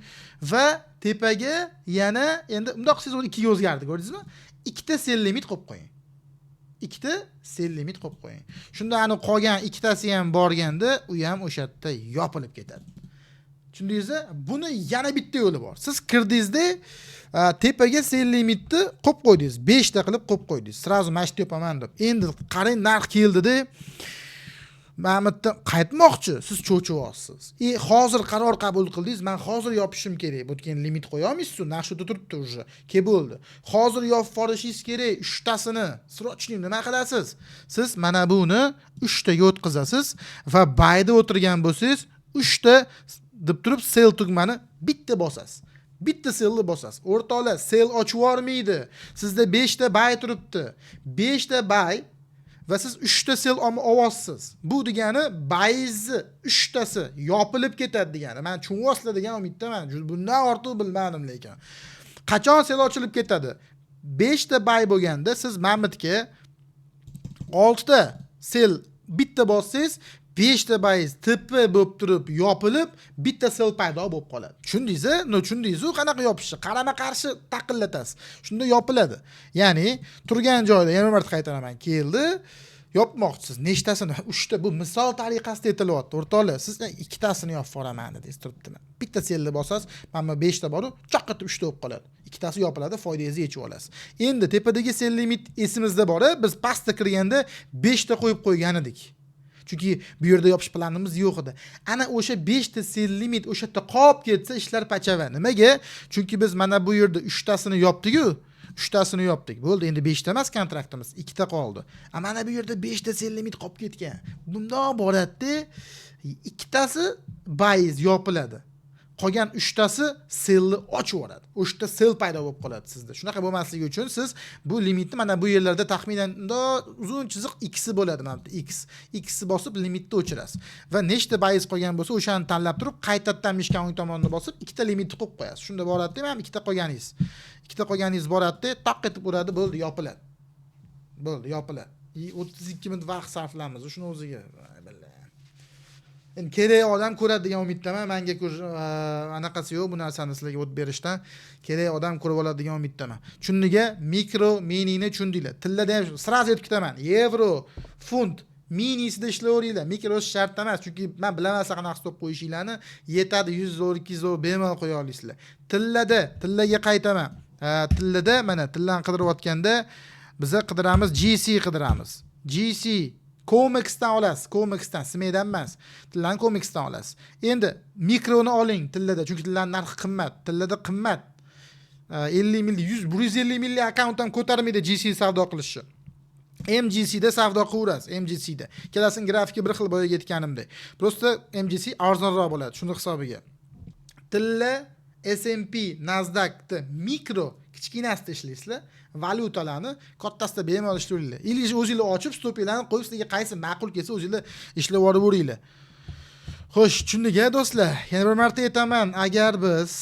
va tepaga yana endi bundoq siz 2 ga o'zgardi, ko'rdingizmi? 2 ta sell limit qo'yib qo'ying. 2 ta sell limit qo'yib qo'ying. Shunda ani qolgan 2 tasi ham borganda, u ham o'sha yerda yopilib ketadi. Tushundingizmi? Buni yana bitta yo'li bor. Siz kirdingizda tepaga sell limitni qo'yib qo'ydingiz. 5 ta qilib qo'yib qo'ydingiz. Srazu mashq yopaman deb. Endi qarang narx keldi-da. Ma'mutda qaytmoqchi, siz cho'chiyapsiz. Hozir qaror qabul qildingiz, men hozir yopishim kerak. Bo'tgan limit qo'ya olmaysiz, narxda turibdi уже. Ke bo'ldi. Hozir yopib yuborishingiz kerak 3 tasini. Srochning nima qilasiz? Siz mana buni 3 taga o'tkazasiz va buyda o'tirgan bo'lsangiz, 3 ta deb turib sell tugmani bitta bosasiz. Bitta sellni bosasiz. O'rtoqlar, sell ochib yormaydi. Sizda 5 ta buy turibdi. 5 ta buy va siz 3 ta sell olyapsiz. Bu degani buy'izni 3 tasi yopilib ketadi degani. Men tushunasizlar degan umiddaman. Bundan ortiq bilmadim lekin. Qachon sell ochilib ketadi? 5 ta buy bo'lganda siz Mamutga 6 ta sell bitta bossangiz, 5 ta buy tipi bo'lib turib yopilib, bitta sell paydo bo'lib qoladi. Tushundingizmi? Tushundingiz-ku qanaqa yopishni? Qarama-qarshi taqillatasiz. Shunda yopiladi. Ya'ni turgan joyda yana bir marta qaytaraman. Keldi, yopmoqchisiz. Nechtasini? 3 ta. Bu misol tariqasida aytilyapti. O'rtoqlar, siz 2 tasini yopib yuboraman dedingiz turibdimi? Bitta selni bosasiz, mana 5 ta bor-u, choqqatib 3 ta bo'lib qoladi. 2 tasi yopiladi, foydangizni yechib olasiz. Endi tepadagi sell limit esimizda bor-a, biz pastga kirganda 5 ta qo'yib qo'ygan edik. Chunki bu yerda yopish planimiz yo'q edi. Ana o'sha 5 ta sell limit o'sha yerda qolib ketsa, ishlar pachava. Nimaga? Chunki biz mana bu yerda 3 tasini yopdik-ku. 3 tasini yopdik. Bo'ldi, endi 5 ta emas kontraktimiz, 2 ta qoldi. Mana bu yerda 5 ta sell limit qolib ketgan. Bundoq boradi-da, 2 tasi buy'iz yopiladi. Qolgan 3 tasi sellni ochib yuboradi. O'shda sell paydo bo'lib qoladi sizda. Shunaqa bo'lmasligi uchun siz bu limitni mana bu yerlarda taxminan uzun chiziq x bo'ladi mana bu x bosib limitni o'chirasiz. Va nechta buy'iz qolgan bo'lsa, o'shani tanlab turib, qaytadan mishkan o'ng tomonni bosib, 2 ta limitni qo'yib qo'yasiz. Shunda boradi-da, ham 2 ta qolganingiz. 2 ta qolganingiz boradi-da, toq etib uradi, bo'ldi, yopiladi. Bo'ldi, yopiladi. 32 minut vaqt sarflaymiz shuni o'ziga. Endi kerak odam ko'radi degan umiddaman. Menga anaqasi yo'q bu narsani sizlarga o't berishdan. Kerak odam ko'rib oladi degan umiddaman. Chunniga mikro, minini tushundinglar. Tillada ham sraz aytib ketaman. Yevro, funt, minisida ishlayveringlar. Mikro shart emas, chunki men bilaman qanaqa stop qo'yishinglarni. Yetadi 100 dollar, 200 dollar bemalol qo'ya olasizlar. Tillaga qaytaman. Tillada mana tillani qidirayotganda biza qidiramiz, GC qidiramiz. GC Comexdan olasiz, Comexdan, Smedan emas. Tillani Comexdan olasiz. Endi mikroni oling tillada, chunki tillaning narxi qimmat. Tillada qimmat. 50 milliy, 100, 150 milliy akkauntdan ko'tarmaydi GC savdo qilishni. MGC da savdo qilaverasiz, MGC da. Kelasin grafiki bir xil boyaga aytganimdek. Prosta MGC arzonroq bo'ladi, shuni hisobiga. Tilla S&P, Nasdaqda mikro kichkinasida ishlaysizlar, valyutalarni kattasida bemalol ishlayveringlar. Ilg'iz o'zingizlar ochib, stopinglarni qo'yib, sizga qaysi ma'qul kelsa o'zingizlar ishlab yuboraveringlar. Xo'sh, tushundingiz do'stlar. Yana bir marta aytaman, agar biz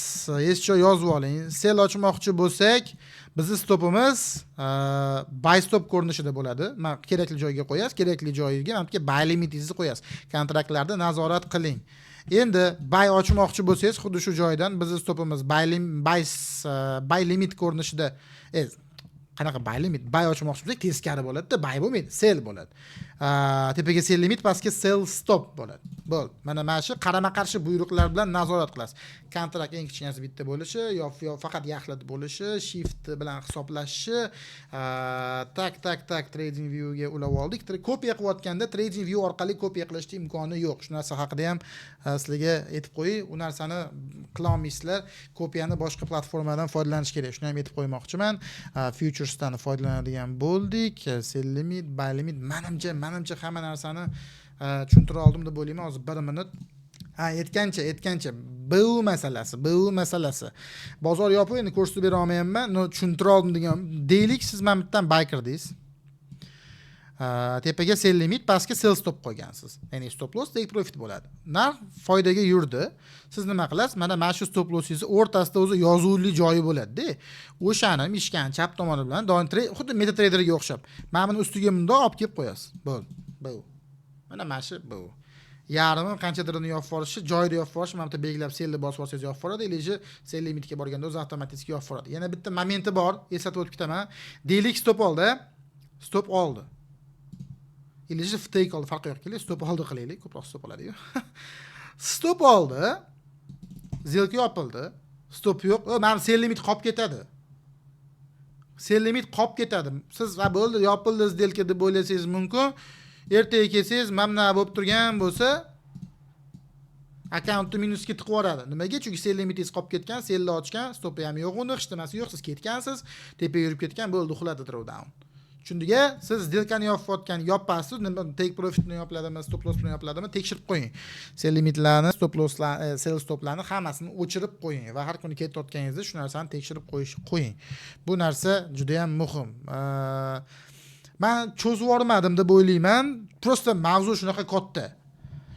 escha yozib oling, sell ochmoqchi bo'lsak, bizning stopimiz buy stop ko'rinishida bo'ladi. Men kerakli joyga qo'yasiz, kerakli joyiga menga buy limitingizni qo'yasiz. Kontraktlarda nazorat qiling. Endi buy ochmoqchi bo'lsangiz, xuddi shu joydan bizning stopimiz buy limit ko'rinishida qanaqa buy limit? Buy ochmoqchi bo'lsak, teskari bo'ladi-da, buy bo'lmaydi, sell bo'ladi. Tepaga sell limit, pastga sell stop bo'ladi. Bo'ldi. Mana shu qarama-qarshi buyruqlar bilan nazorat qilasiz. Kontrakt eng kichkinasi bitta bo'lishi, yo faqat yaxlit bo'lishi, shift bilan hisoblashishi, tak trading view ga ulab oldik. Kopiya qilayotganda trading view orqali kopiya qilishning imkoni yo'q. Shu narsa haqida ham sizlarga aytib qo'ying. U narsani qila olmaysizlar. Kopiyani boshqa platformadan foydalanish kerak. Shuni ham aytib qo'ymoqchiman. Futuresdan foydalanadigan bo'ldik. Sell limit, buy limit, menimcha hamma narsani tushuntira oldim deb o'ylayman. Hozir 1 minut. Aytgancha bu masalasi. Bozor yopiq, endi ko'rsatib bera olmayapman. Tushuntira oldim degan. Deylik, siz men bittan buy kirdingiz. tepaga sell limit, pastga sell stop qo'ygansiz. Ya'ni stop loss take profit bo'ladi. Narx foydaga yurdi. Siz nima qilasiz? Mana shu stop lossingizni o'rtasida o'zi yozuvli joyi bo'ladi-da. O'shani mishkan chap tomoni bilan doim xuddi MetaTraderga o'xshab. Mana buni ustiga bundoq olib kelib qo'yasiz. Bo'ldi. Bu. Mana shu bu. Yarimi qanchadirini yopib olishi, joyida yopib olish, mana bu belgilab selni bosib olsangiz yopib oladi, ileji sell limitga borganda o'zi avtomatik yopib oladi. Yana bitta momenti bor, eslatib o'tib ketaman. Deylik stop oldi. Stop oldi. Ileji take oldi, farqi yo'q. Keling, stop oldi qilaylik, ko'proq stop oladi-yu. Stop oldi. Zilka yopildi. Stop yo'q. Mana sell limit qolib ketadi. Sell limit qolib ketadi. Siz bo'ldi, yopildi zilka deb o'ylasangiz mumkin. Ertaga kelsangiz, mana bo'lib turgan bo'lsa, akkauntni minusga tiqib yuboradi. Nimaga? Chunki sell limitingiz qolib ketgan, sellni ochgan, stopi ham yo'q, uni hech nimasi yo'q, siz ketgansiz, tepaga yurib ketgan, bo'ldi, uxladi drawdown. Shundiga siz zilkani yopayotgan yopasiz, take profitni yopiladimi, stop loss bilan yopiladimi, tekshirib qo'ying. Sell limitlarni, stop losslarni, sell stoplarni hammasini o'chirib qo'ying va har kuni ketayotganingizda shu narsani tekshirib qo'ying. Bu narsa juda ham muhim. Men cho'zib yormadim deb o'ylayman. Prosta mavzu shunaqa katta.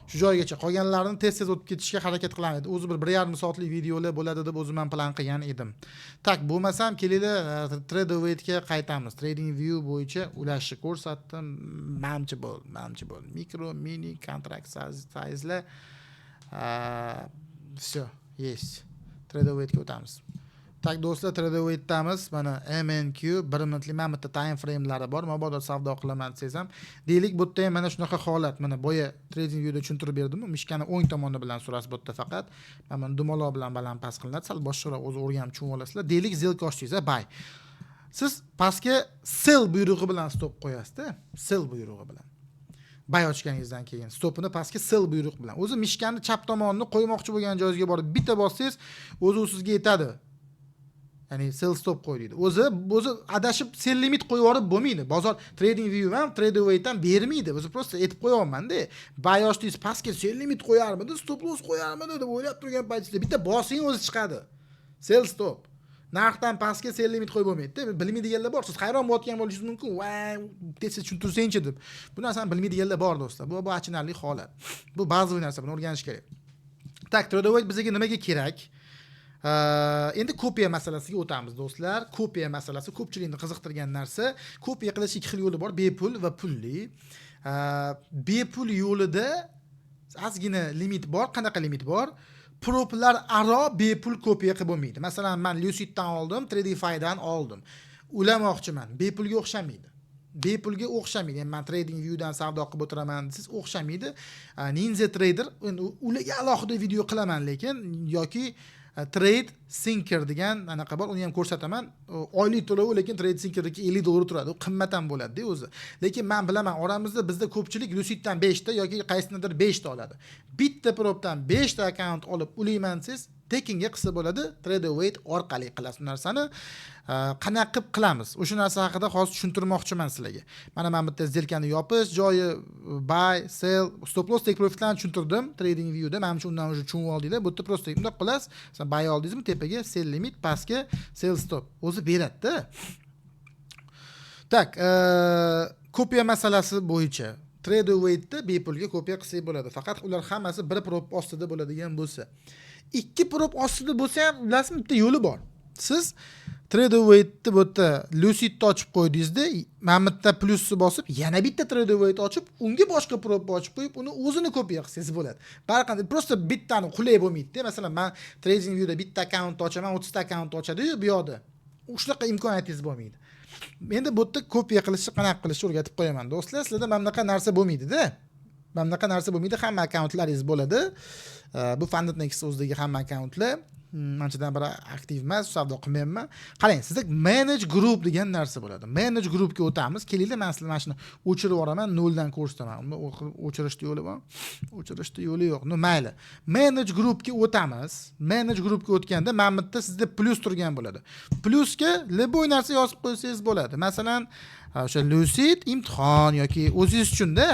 Shu joygacha qolganlarini tez-tez o'tib ketishga harakat qilaman. O'zi bir 1,5 soatlik videolar bo'ladi deb o'zim ham plan qilgan edim. Tak, bo'lmasam kelinglar TraderWaitga qaytamiz. Trading View bo'yicha ulashni ko'rsatdim. Manimcha bo'ldi. Mikro, mini kontrakt sizelar. Все, есть. TraderWaitga o'tamiz. Tak do'stlar, TraderWait'damiz. Mana MNQ 1 minutlik mana bitta time frame'lari bor. Mabodo savdo qilaman desam, deylik bu yerda ham mana shunaqa holat. Mana boya Trading View'da tushuntirib berdim. Mishkani o'ng tomoni bilan surasiz bu yerda faqat. Mana dumaloq bilan baland past qilinadi. Sal boshqaroq o'zi o'rganib tushunib olasizlar. Deylik zilka ochdingiz, buy. Siz pastga sell buyrug'i bilan stop qo'yasiz-da. Sell buyrug'i bilan. Buy ochganingizdan keyin stopini pastga sell buyruq bilan. O'zi mishkani chap tomonini qo'ymoqchi bo'lgan joyingizga borib bitta bossangiz, o'zi sizga yetadi. Ya'ni sell stop qo'y deydi. O'zi adashib sell limit qo'yib yorib bo'lmaydi. Bozor Trading View ham TraderWait'dan ham bermaydi. O'zi prosta aytib qo'yapman-da. Buy ochdingiz, pastga sell limit qo'yarmidi, stop loss qo'yarmidi deb o'ylab turgan paytingizda bitta bosing o'zi chiqadi. Sell stop. Narxdan pastga sell limit qo'yib bo'lmaydi-da. Bilmaydiganlar bor. Siz hayron bo'layotgan bo'lishingiz mumkin. Voy, tez tushuntirsang-chi deb. Bu narsani bilmaydiganlar bor do'stlar. Bu achinarli holat. Bu ba'zi narsa, buni o'rganish kerak. Tak, TraderWait bizga nimaga kerak? Endi kopiya masalasiga o'tamiz do'stlar. Kopiya masalasi ko'pchilikni qiziqtirgan narsa. Kopiya qilish ikki xil yo'li bor, bepul va pulli. Bepul yo'lida ozgina limit bor. Qanaqa limit bor? Proplar aro bepul kopiya qilib bo'lmaydi. Masalan, men Luciddan oldim, Tradify'dan oldim. Ulamoqchiman. Bepulga o'xshamaydi. Bepulga o'xshamaydi. Men Trading View'dan savdo qilib o'tiraman, siz o'xshamaydi. Ninja Trader ularga alohida video qilaman, lekin yoki Trade Sinker degan anaqa bor, uni ham ko'rsataman. Oylik to'lovi, lekin Trade Sinkerniki $50 turadi. U qimmat ham bo'ladi-da o'zi. Lekin men bilaman, oramizda bizda ko'pchilik Luciddan 5 ta yoki qaysidir 5 ta oladi. Bitta propdan 5 ta akkaunt olib ulayman siz, tekinga qilsa bo'ladi. TraderWait orqali qilasiz narsani. Qanaqa qilib qilamiz? O'sha narsa haqida hozir tushuntirmoqchiman sizlarga. Mana men bitta zilkani yopish, joyi buy, sell, stop loss, take profitlarni tushuntirdim Trading View'da. Menimcha undan o'zi tushunib oldinglar. Bu yerda prosta bunday qilasiz. Masalan, buy oldingizmi, tepaga sell limit, pastga sell stop. O'zi beradi-da. Tak, kopiya masalasi bo'yicha TraderWait'da bepulga kopiya qilsak bo'ladi. Faqat ular hammasi bir prop ostida bo'ladigan bo'lsa. Ikki prop ostida bo'lsa ham, bilasizmi, bitta yo'li bor. Siz TraderWait'ni bu yerda Lucidni ochib qo'ydingizda, mana bu yerda plusni bosib, yana bitta TraderWait ochib, unga boshqa prop ochib qo'yib, uni o'zini kopiya qilsangiz bo'ladi. Barqanday prosta bittani qulay bo'lmaydi-da. Masalan, men Trading View'da bitta akkaunt ochaman, 30 ta akkaunt ochadi-yu bu yoqda. Shunaqa imkoniyatingiz bo'lmaydi. Endi bu yerda kopiya qilishni qanaqa qilishni o'rgatib qo'yaman do'stlar. Sizlarda mana bunaqa narsa bo'lmaydi-da. Mana bunaqa narsa bo'lmaydi, hamma akkauntlaringiz bo'ladi. Bu Funded.Nex o'zidagi hamma akkauntlar. Manchadan biri aktiv emas, savdo qilmayapman. Qarang, sizda Manage Group degan narsa bo'ladi. Manage Groupga o'tamiz. Kelinglar, men sizlarga mana shuni o'chirib yuboraman, noldan ko'rsataman. Uni o'chirishning yo'li bor. O'chirishning yo'li yo'q. Mayli. Manage Groupga o'tamiz. Manage Groupga o'tganda mana bu yerda sizda plus turgan bo'ladi. Plusga любой narsa yozib qo'ysangiz bo'ladi. Masalan, o'sha Lucid imtihon yoki o'zingiz uchun-da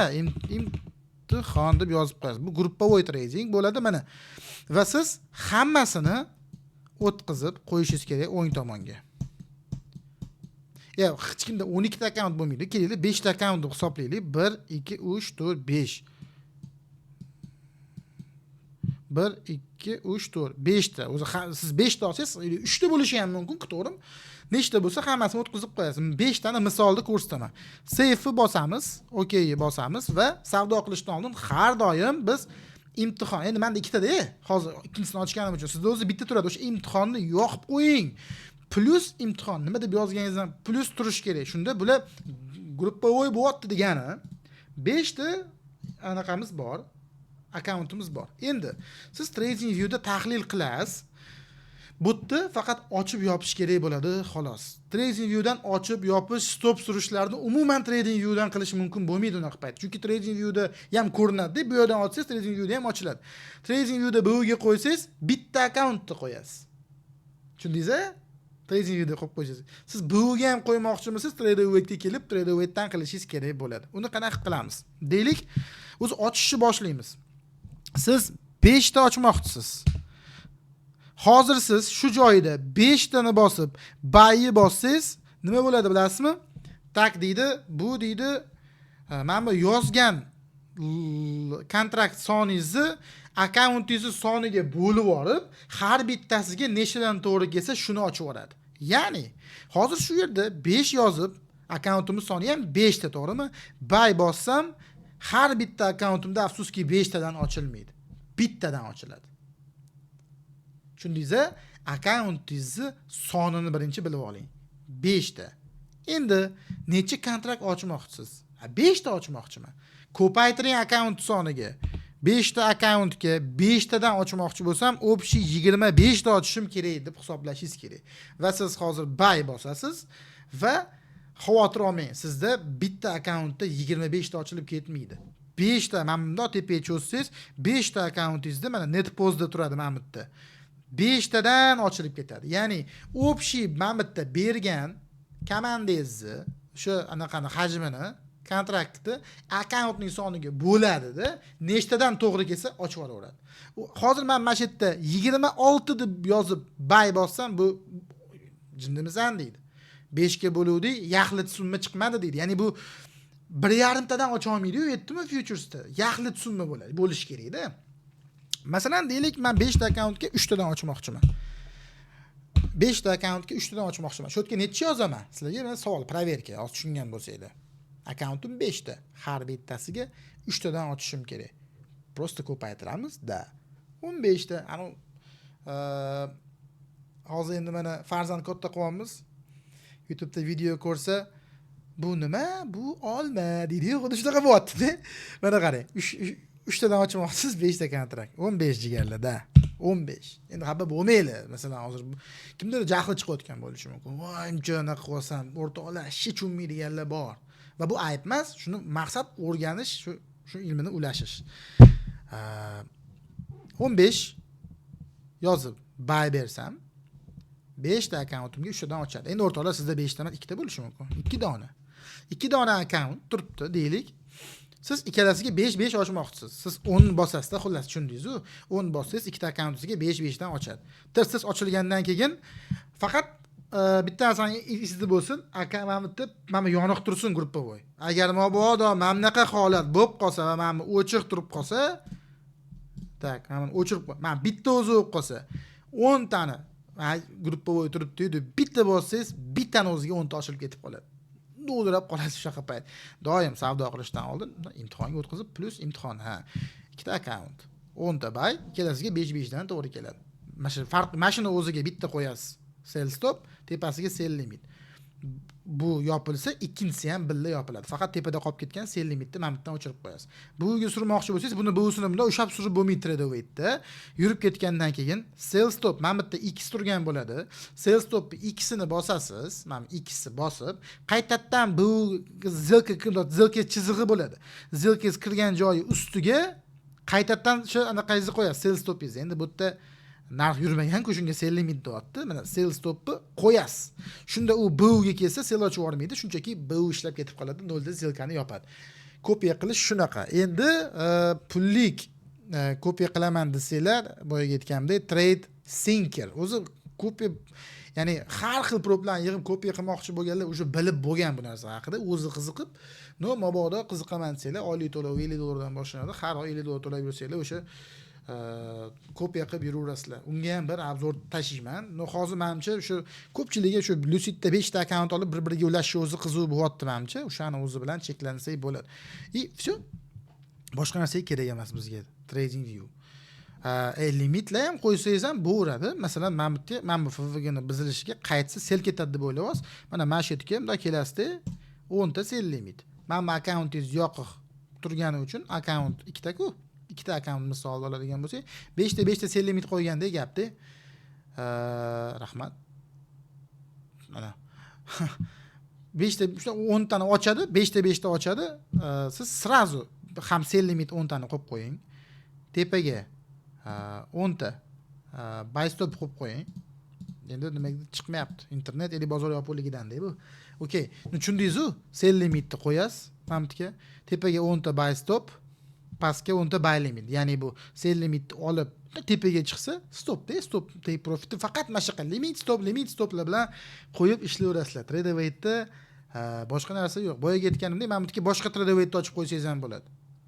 imtihon deb yozib qo'yasiz. Bu gruppovoy trading bo'ladi mana. Va siz hammasini o'tkazib qo'yishingiz kerak o'ng tomonga. hech kimda 12 ta akkaunt bo'lmaydi. Keling, 5 ta akkaunt deb hisoblaylik. 1 2 3 4 5. 1 2 3 4 5 ta. O'zi siz 5 ta olsangiz 3 ta bo'lishi ham mumkin, to'g'rimi? Nechta bo'lsa hammasini o'tkazib qo'yasiz. 5 tani misolda ko'rsataman. Save bosamiz, OK ga bosamiz va savdo qilishdan oldin har doim biz imtihon. Endi menda ikkita-da, hozir ikkinchisini ochganim uchun sizda o'zi bitta turadi. O'sha imtihonni yoqib qo'ying. Plus imtihon. Nima deb yozganingizdan plus turish kerak. Shunda bular gruppovoy bo'lyapti degani 5 ta anaqamiz bor, akkauntimiz bor. Endi siz TradingView'da tahlil qilasiz. Bu yerda faqat ochib yopish kerak bo'ladi, xolos. TradingView'dan ochib yopish, stop surishlarni umuman TradingView'dan qilish mumkin bo'lmaydi unaqa payt. Chunki TradingView'da ham ko'rinadi, bu yerdan ochsangiz TradingView'da ham ochiladi. TradingView'da buga qo'ysangiz, bitta akkauntni qo'yasiz. Tushundingizmi? TradingView'da qo'yib qo'yasiz. Siz buga ham qo'ymoqchimisiz, TraderWay'ga kelib TraderWay'dan qilishingiz kerak bo'ladi. Uni qanaqa qilamiz? Deylik, o'zi ochishni boshlaymiz. Siz 5 ta ochmoqchisiz. Hozir siz shu joyda 5 tani bosib, buy'ni bossangiz, nima bo'ladi bilasizmi? Tak deydi, bu deydi, mana bu yozgan kontrakt soningizni akkauntingizni soniga bo'lib olib, har bittasiga nechadan to'g'ri kelsa, shuni ochib yuboradi. Ya'ni, hozir shu yerda 5 yozib, akkauntimiz soni ham 5 ta, to'g'rimi? Buy bossam, har bitta akkauntimda afsuski 5 tadan ochilmaydi. Bittadan ochiladi. Tushundingizmi? Akkauntingizni sonini birinchi bilib oling. 5 ta. Endi necha kontrakt ochmoqchisiz? 5 ta ochmoqchiman. Ko'paytiring akkaunt soniga. 5 ta akkauntga 5 tadan ochmoqchi bo'lsam, общий 25 ta ochishim kerak deb hisoblashingiz kerak. Va siz hozir buy bosasiz va xavotir olmang. Sizda bitta akkauntda 25 ta ochilib ketmaydi. 5 ta, mana bundoq tepaga cho'zsangiz, 5 ta akkauntingizda mana net pozda turadi mana bu yerda. 5 tadan ochilib ketadi. Ya'ni общий mana bu yerda bergan komandangizni, o'sha anaqani hajmini, kontraktni akkauntning soniga bo'ladi-da, nechtadan to'g'ri kelsa ochib olaveradi. Hozir men mana shu yerda 26 deb yozib buy bossam, bu jindimisan deydi. 5 ga bo'luvdi, yaxlit summa chiqmadi deydi. Ya'ni bu 1.5 tadan ocha olmaydi-yu, yetdimi futuresda? Yaxlit summa bo'ladi, bo'lish kerak-da. Masalan, deylik, men 5 ta akkauntga 3 tadan ochmoqchiman. 5 ta akkauntga 3 tadan ochmoqchiman. Shu yerga necha yozaman? Sizlarga men savol, proverka, hozir tushungan bo'lsanglar. Akkauntim 5 ta. Har bittasiga 3 tadan ochishim kerak. Prosta ko'paytiramiz da. 15 ta. Hozir endi mana farzand katta qilyapmiz. YouTube'da video ko'rsa, bu nima? Bu olma deydi-yu, xuddi shunaqa bo'lyapti-da. Mana qarang. 3 tadan ochmoqchisiz, 5 ta kontrakt. 15 jigarlarda. 15. Endi xabar bo'lmayli. Masalan, hozir kimdir jahli chiqayotgan bo'lishi mumkin. Voy, uncha qilsam, o'rtoqlar, hech tushunmaydiganlar bor. Va bu ayb emas, shuni maqsad o'rganish, shu ilmini ulashish. 15 yozib buy bersam, 5 ta akkauntimga 3 tadan ochadi. Endi o'rtoqlar, sizda 5 ta emas, 2 ta bo'lishi mumkin. 2 dona. 2 dona akkaunt turibdi, deylik. Siz ikkalasiga 5 ochmoqchisiz. Siz 10 bosasizda, xullas tushundingiz-ku. 10 bossangiz, ikkita akkauntingizga 5 dan ochadi. Siz ochilgandan keyin faqat bitta narsani esingizda bo'lsin, akkauntimni mana yoniq tursin gruppovoy. Agar mabodo mana bunaqa holat bo'lib qolsa va mana o'chiq turib qolsa, tak, mana o'chirib qo'y. Mana bitta o'zi bo'lib qolsa, 10 tani gruppovoy turibdi deb bitta bossangiz, bittani o'ziga 10 ta ochilib ketib qoladi. Do'ldirab qolasiz shunaqa payt. Doim savdo qilishdan oldin imtihonga o'tkazib, plus imtihon, ikkita akkaunt. 10 ta buy, ikkalasiga 5 dan to'g'ri keladi. Mashina o'ziga bitta qo'yasiz. Sell stop, tepasiga sell limit. Bu yopilsa, ikkinchisi ham birga yopiladi. Faqat tepada qolib ketgan sell limitni mana bundan o'chirib qo'yasiz. Buga surmoqchi bo'lsangiz, buni buvusini bundan o'shab surib bo'lmaydi TraderWay'da. Yurib ketgandan keyin sell stop mana bu yerda X turgan bo'ladi. Sell stopni X'ini bosasiz, mana X'ni bosib, qaytadan bu zilka chizig'i bo'ladi. Zilkangiz kirgan joyi ustiga qaytadan shu anaqangizni qo'yasiz, sell stopingizni. Endi bu yerda narx yurmagan-ku, shunga sell limit deyapti. Mana sell stopni qo'yasiz. Shunda u buga kelsa, sell ochib yubormaydi, shunchaki bu ishlab ketib qoladi, 0 da zilkani yopadi. Kopiya qilish shunaqa. Endi pullik kopiya qilaman desanglar, boyaga aytganimdek, Trade Sinker. O'zi kopiya Ya'ni har xil proplarni yig'ib kopiya qilmoqchi bo'lganlar o'sha bilib bo'lgan bu narsa haqida, o'zi qiziqib, mabodo qiziqaman desanglar, oylik to'lov $50 dan boshlanadi. Har oy $50 to'lab yursanglar o'sha kopiya qilib yuraverasizlar. Unga ham bir obzor tashiyman. Hozir menimcha o'sha ko'pchiligi shu Lucidda 5 ta akkaunt olib bir-biriga ulashishni o'zi qiziq bo'lyapti menimcha. O'shani o'zi bilan cheklansak bo'ladi. Всё. Boshqa narsa kerak emas bizga TradingView. Limitlar ham qo'ysangiz ham bo'laradi. Masalan, men bu FVG'ni buzilishiga qaytsa sel ketadi deb o'ylayapsiz. Mana mana shu yerga bunday kelasizda 10 ta sel limit. Men akkauntingiz yoqiq turgani uchun akkaunt 2 ta-ku. 2 ta akkaunt misol oladigan bo'lsak, 5 ta sel limit qo'ygandek gapda. Rahmat. Mana 5 ta 10 tani ochadi, 5 ta ochadi. Siz srazu ham sel limit 10 tani qo'yib qo'ying. Tepaga 10 ta buy stop qo'yib qo'ying. Endi nimaga chiqmayapti? Internet eli bozor yopiqligidan-da bu. Okey. Tushundingiz-ku? Sell limitni qo'yasiz, mamtga. Tepaga 10 ta buy stop, pastga 10 ta buy limit. Ya'ni bu sell limitni olib tepaga chiqsa, stopda, stop take profitni faqat mashaqa limit stoplar bilan qo'yib ishlayverasizlar. Tradewaytda boshqa narsa yo'q. Boyaga aytganimdek, mamtga boshqa tradewaytni ochib qo'ysangiz ham bo'ladi.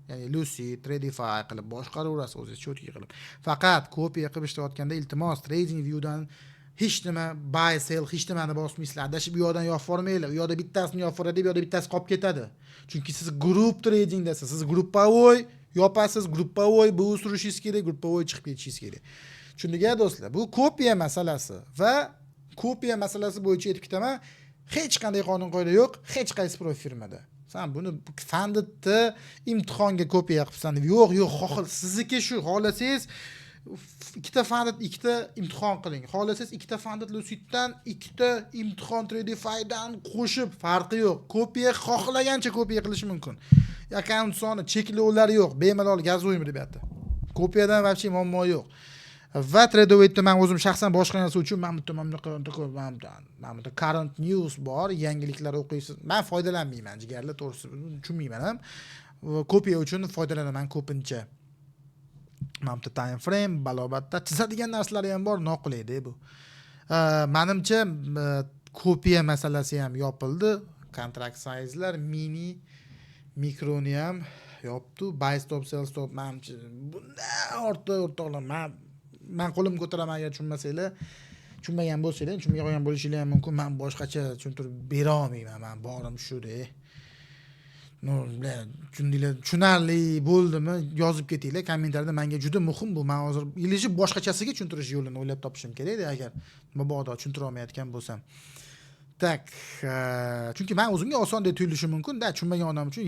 Ya'ni Lucy, Tradify qilib boshqaraverasiz o'zingiz cho'tki qilib. Faqat kopiya qilib ishlayotganda iltimos TradingView'dan hech nima buy sell hech nimani bosmaysizlar. Adashib u yoqdan yopib olmanglar. U yoqda bittasini yopib oladi, bu yoqda bittasi qolib ketadi. Chunki siz group tradingdasiz. Siz gruppavoy yopasiz, gruppavoy bu surishingiz kerak, gruppavoy chiqib ketishingiz kerak. Tushundingizmi do'stlar? Bu kopiya masalasi va kopiya masalasi bo'yicha aytib ketaman. Hech qanday qonun qoida yo'q, hech qaysi pro firmada. Sen buni Funded'da imtihonga kopiya qilibsan. Yo'q, sizniki shu. Xohlasangiz ikkita Funded, ikkita imtihon qiling. Xohlasangiz ikkita Funded Luciddan, ikkita imtihon Tradify'dan qo'shib farqi yo'q. Kopiya xohlagancha kopiya qilish mumkin. Akkaunt soni, cheklovlar yo'q. Bemalol gazoymi deb aytdi. Kopiyadan вообще muammo yo'q. Va Tradewaytda men o'zim shaxsan boshqa narsa uchun men bitta current news bor, yangiliklar o'qiysiz. Men foydalanmayman, jigarlar, to'g'risi tushunmayman ham. Kopiya uchun foydalanaman ko'pincha. Men bitta time frame, balobatda chizadigan narsalari ham bor, noqulayda bu. Menimcha kopiya masalasi ham yopildi. Kontrakt size'lar mini, mikroni ham yopdi. Buy stop, sell stop menimcha bundan o'rtoqlar men qo'lim ko'taraman agar tushunmasanglar, tushunmagan bo'lsanglar, tushunmay qolgan bo'lishingiz ham mumkin. Men boshqacha tushuntirib bera olmayman. Men borim shu-da. Tushundinglar, tushunarli bo'ldimi? Yozib ketinglar kommentariyada. Menga juda muhim bu. Men hozir ilishib boshqachasiga tushuntirish yo'lini o'ylab topishim kerak-da agar mabodo tushuntira olmayotgan bo'lsam. Tak, chunki men o'zimga oson deb tuyulishi mumkin-da, tushunmagan odam uchun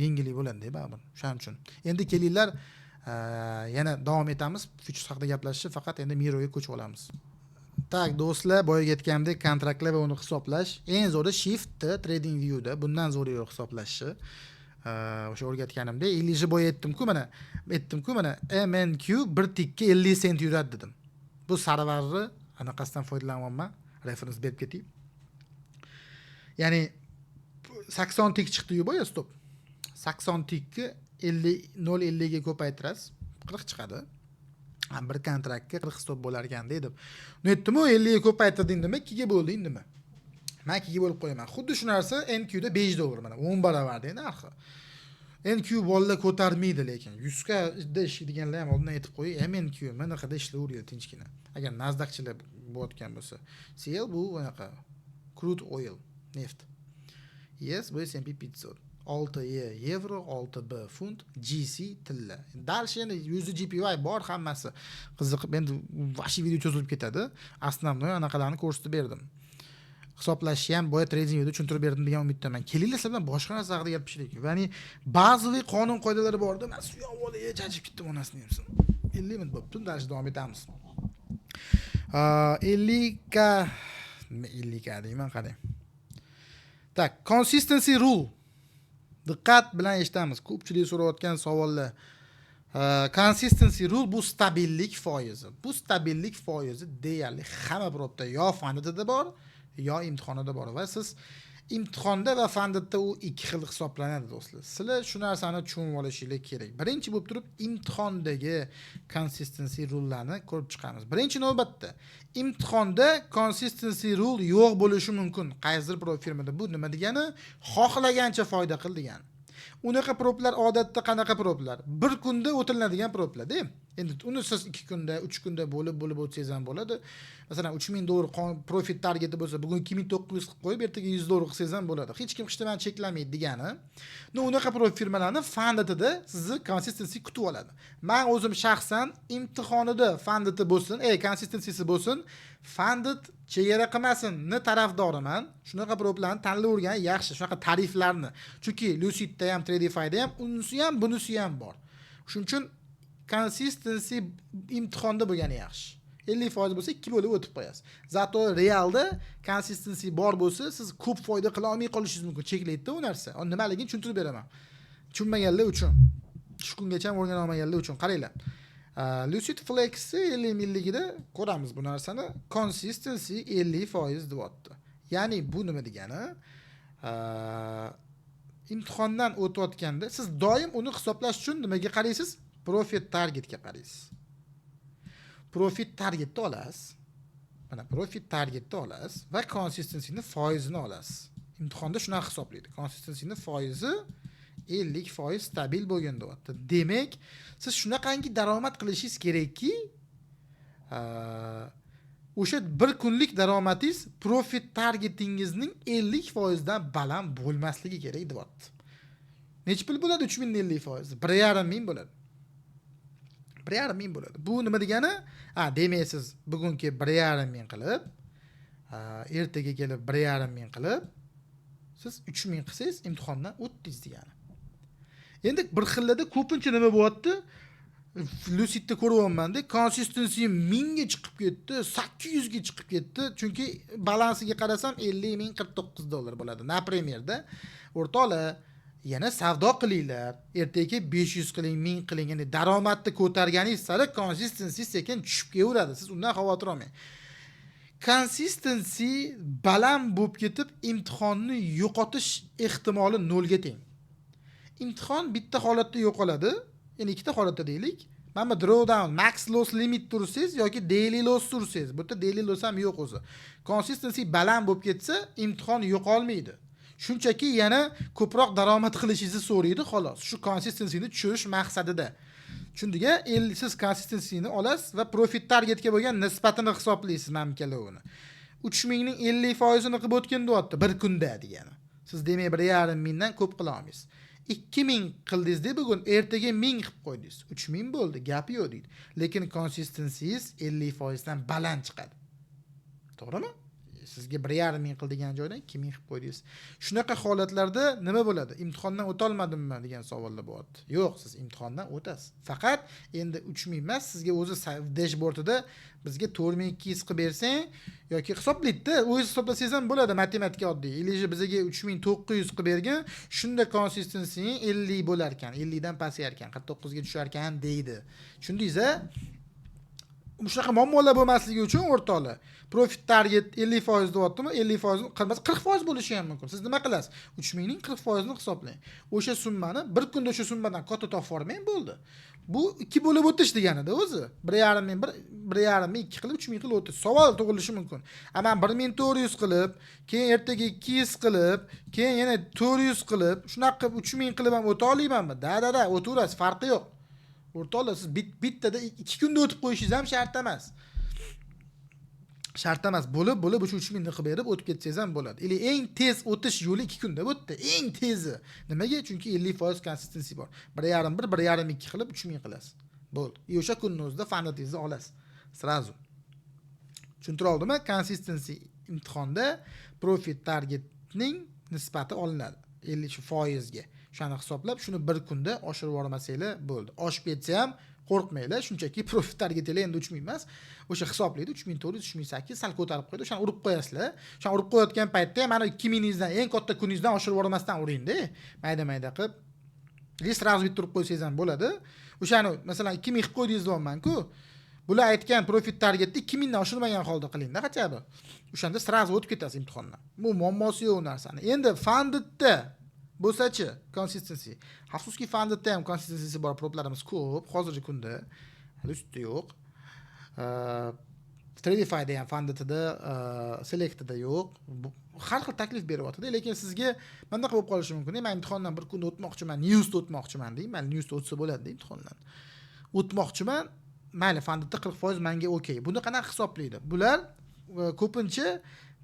yengillik bo'ladi-da, baribir. Shuning uchun. Endi kelinglar yana davom etamiz. Futures haqida gaplashishni faqat endi Miro'ga ko'chib olamiz. Tak, do'stlar, boyaga aytgandek, kontraktlar va uni hisoblash eng zo'ri Shift'da, TradingView'da bundan zo'ri yo'q hisoblashni. O'sha o'rgatganimda 50 boya aytdim-ku mana MNQ 1 tikka 50 sent yuradi dedim. Bu sarvarni anaqasidan foydalanyapman. Reference berib ketay. Ya'ni 80 tik chiqdi-yu boya stop. 80 tikni 0.50 ga ko'paytirasiz, 40 chiqadi. Bir kontraktga 40 stop bo'lar ekan dedim. Netdimi 50 ga ko'paytirding nima 2 ga bo'lding nima? Men 2 ga bo'lib qo'yaman. Xuddi shu narsa NQ da $5 mana 10 baravar deydi narxi. NQ bolalar ko'tarmaydi lekin 100 ga ishlaydiganlar ham oldindan aytib qo'y, MNQ mana qada ishlayveradi tinchgina. Agar Nasdaqchilar bo'layotgan bo'lsa, CL bu anaqa crude oil, neft. Yes, bu S&P 500. 6E yevro, 6B funt, GC tilla. Dalshi yana USDJPY bor hammasi. Qiziqib endi vashi video cho'zilib ketadi. Основной anaqalarni ko'rsatib berdim. Hisoblashni ham boya TradingView'da tushuntirib berdim degan umiddaman. Kelinglar sizlar bilan boshqa narsa haqida gapirishlik. Ya'ni ba'zi qonun qoidalari bor-da, men suyoq olib chachib ketdim onasini hamsin. 50 minut bo'pti, dash davom etamiz. 50 ga deyman, qarang. Tak, consistency rule. Diqqat bilan eshitamiz. Ko'pchilik so'rayotgan savollar. Consistency rule bu stabillik foizi. Bu stabillik foizi deyarli hamma probda yo Funded'da bor, yo imtihonida bor va siz imtihonda va Fundedda u ikki xil hisoblanadi do'stlar. Sizlar shu narsani tushunib olishingiz kerak. Birinchi bo'lib turib imtihondagi consistency rullarni ko'rib chiqamiz. Birinchi navbatda imtihonda consistency rule yo'q bo'lishi mumkin. Qaysidir firmada bu nima degani? Xohlagancha foyda qil degani. Unaqa proplar odatda qanaqa proplar? Bir kunda o'tiladigan proplar-da. Endi uni siz 2 kunda, 3 kunda bo'lib o'tsangiz ham bo'ladi. Masalan, $3000 profit targeti bo'lsa, bugun 2900 qilib qo'yib, ertaga $100 qilsangiz ham bo'ladi. Hech kim hech nimani cheklamaydi degani. Unaqa profit firmalarni Fundedda sizni consistency kutib oladi. Men o'zim shaxsan imtihonida Funded bo'lsin, consistencysi bo'lsin, Funded chegara qilmasin-ni tarafdoriman. Shunaqa proplarni tanlayvergan yaxshi, shunaqa tariflarni. Chunki Lucidda ham, Tradifyda ham unisi ham, bunisi ham bor. Shuning uchun consistency imtihonda bo'lgani yaxshi. 50% bo'lsa 2 bo'lib o'tib qo'yasiz. Zato realda consistency bor bo'lsa, siz ko'p foyda qila olmay qolishingiz mumkin. Cheklaydi-da u narsa. Nimaligini tushuntirib beraman. Tushunmaganlar uchun, shu kungacha o'rgana olmaganlar uchun qaranglar. Lucid Flex 50 milligida ko'ramiz bu narsani. Consistency 50% deyapti. Ya'ni bu nima degani? Imtihondan o'tayotganda siz doim uni hisoblash uchun nimaga qaraysiz? Profit targetga qaraysiz. Profit targetni olasiz. Mana profit targetni olasiz va consistencyni foizini olasiz. Imtihonda shuni hisoblaydi. Consistencyni foizi 50% stabil bo'lgan deyapti. Demak, siz shunaqangi daromad qilishingiz kerakki, o'sha bir kunlik daromadingiz profit targetingizning 50% dan baland bo'lmasligi kerak deyapti. Necha pul bo'ladi? 3050%. 1,5 ming bo'ladi. 1,5 ming bo'ladi. Bu nima degani? Demak siz bugungi 1,5 ming qilib, ertaga kelib 1,5 ming qilib, siz 3 ming qilsangiz imtihondan o'tdingiz degani. Endi bir xillada ko'pincha nima bo'lyapti? Lucidda ko'ryapman-da, consistency 1000 ga chiqib ketdi, 800 ga chiqib ketdi. Chunki balansiga qarasam $50,049 bo'ladi. Naprimerda o'rtoqlar, yana savdo qilinglar. Ertaga 500 qiling, 1000 qiling. Ya'ni daromadni ko'targaningiz sari consistency sekin tushib kelaveradi. Siz undan xavotir olmang. Consistency baland bo'lib ketib, imtihonni yo'qotish ehtimoli 0 ga teng. Imtihon bitta holatda yo'qoladi. Ya'ni ikkita holatda deylik. Mana drawdown, max loss limit tursangiz yoki daily loss tursangiz, bu yerda daily loss ham yo'q o'zi. Consistency baland bo'lib ketsa, imtihon yo'qolmaydi. Shunchaki yana ko'proq daromad qilishingizni so'raydi xolos. Shu consistencyni tushirish maqsadida. Shundiga siz consistencyni olasiz va profit targetga bo'lgan nisbatini hisoblaysiz mamkalovini. 3000 ning 50% ni qilib o'tgan deyapti bir kunda degani. Siz demak 1,5 mingdan ko'p qila olmaysiz. 2000 qildingiz-da bugun, ertaga 1000 qilib qo'ydingiz. 3000 bo'ldi, gap yo'q deydi. Lekin consistency'ingiz 50% dan baland chiqadi. To'g'rimi? Sizga 1,5 ming qil degan joydan 2000 qilib qo'ydingiz. Shunaqa holatlarda nima bo'ladi? Imtihondan o'ta olmadimmi degan savollar bo'ladi. Yo'q, siz imtihondan o'tasiz. Faqat endi 3000 emas, sizga o'zi dashbordida bizga 4200 qilib bersang yoki hisoblaydi-da, o'zingiz hisoblasangiz ham bo'ladi, matematika oddiy. Ileji bizga 3900 qilib bergan, shunda consistency 50 bo'lar ekan, 50 dan pasayar ekan, 49 ga tushar ekan deydi. Tushundingiz-a? Shunaqa muammolar bo'lmasligi uchun o'rtoqlar, profit target 50% deyaptimi? 50% qilmasa 40% bo'lishi ham mumkin. Siz nima qilasiz? 3000 ning 40% ni hisoblang. O'sha summani bir kunda o'sha summadan katta topib olmang bo'ldi. Bu 2 bo'lib o'tish degani-da o'zi. 1,5 ming 2 qilib 3000 qilib o'tish. Savol tug'ilishi mumkin. Ama 1400 qilib, keyin ertaga 200 qilib, keyin yana 400 qilib, shunaqa qilib 3000 qilib ham o'ta olmaymanmi? Da, o'taverasiz, farqi yo'q. O'rtoqlar, siz bittada 2 kunda o'tib qo'yishingiz ham shart emas. Shart emas. Bo'lib o'sha 3000 ni qilib berib o'tib ketsangiz ham bo'ladi. Eng tez o'tish yo'li 2 kunda o'tdi. Eng tezi. Nimaga? Chunki 50% consistency bor. 1,5 2 qilib 3000 qilasiz. Bo'ldi. O'sha kunning o'zida Fundedingizni olasiz. Srazu. Tushuntira oldimmi? Consistency imtihonda profit targetning nisbati olinadi. 50% ga. Shuni hisoblab, shuni bir kunda oshirib yubormasanglar bo'ldi. Oshib ketsa ham qo'rqmanglar, shunchaki profit targetilar endi 3000 emas. O'sha hisoblaydi 3400, 3008 sal ko'tarib qo'ydi. O'shani urib qo'yasizlar. O'shani urib qo'yayotgan paytda mana 2000 ingizdan, eng katta kuningizdan oshirib yubormasdan uring-da. Mayda-mayda qilib. List sразу bitta urib qo'ysangiz ham bo'ladi. O'shani masalan 2000 qilib qo'ydingiz deyapman-ku. bular aytgan profit targetni 2000 dan oshirmagan holda qilingda qachon. O'shanda sразу o'tib ketasiz imtihondan. Bu muammosi yo'q narsani. Endi fundedda bo'lsa-chi, consistency. Afsuski fundedda ham consistency bor, problarimiz ko'p hozirgi kunda. Hali ustida yo'q. Tradify'da ham fundedda, selectda yo'q. Har xil taklif beryapti, lekin sizga bunday bo'lib qolishi mumkin. Men imtihondan bir kun o'tmoqchiman, newsda o'tmoqchiman deyman. Mayli newsda o'tsa bo'ladi imtihondan. O'tmoqchiman. Mayli fundedda 40% menga okey. Buni qanaqa hisoblaydi? Bular ko'pincha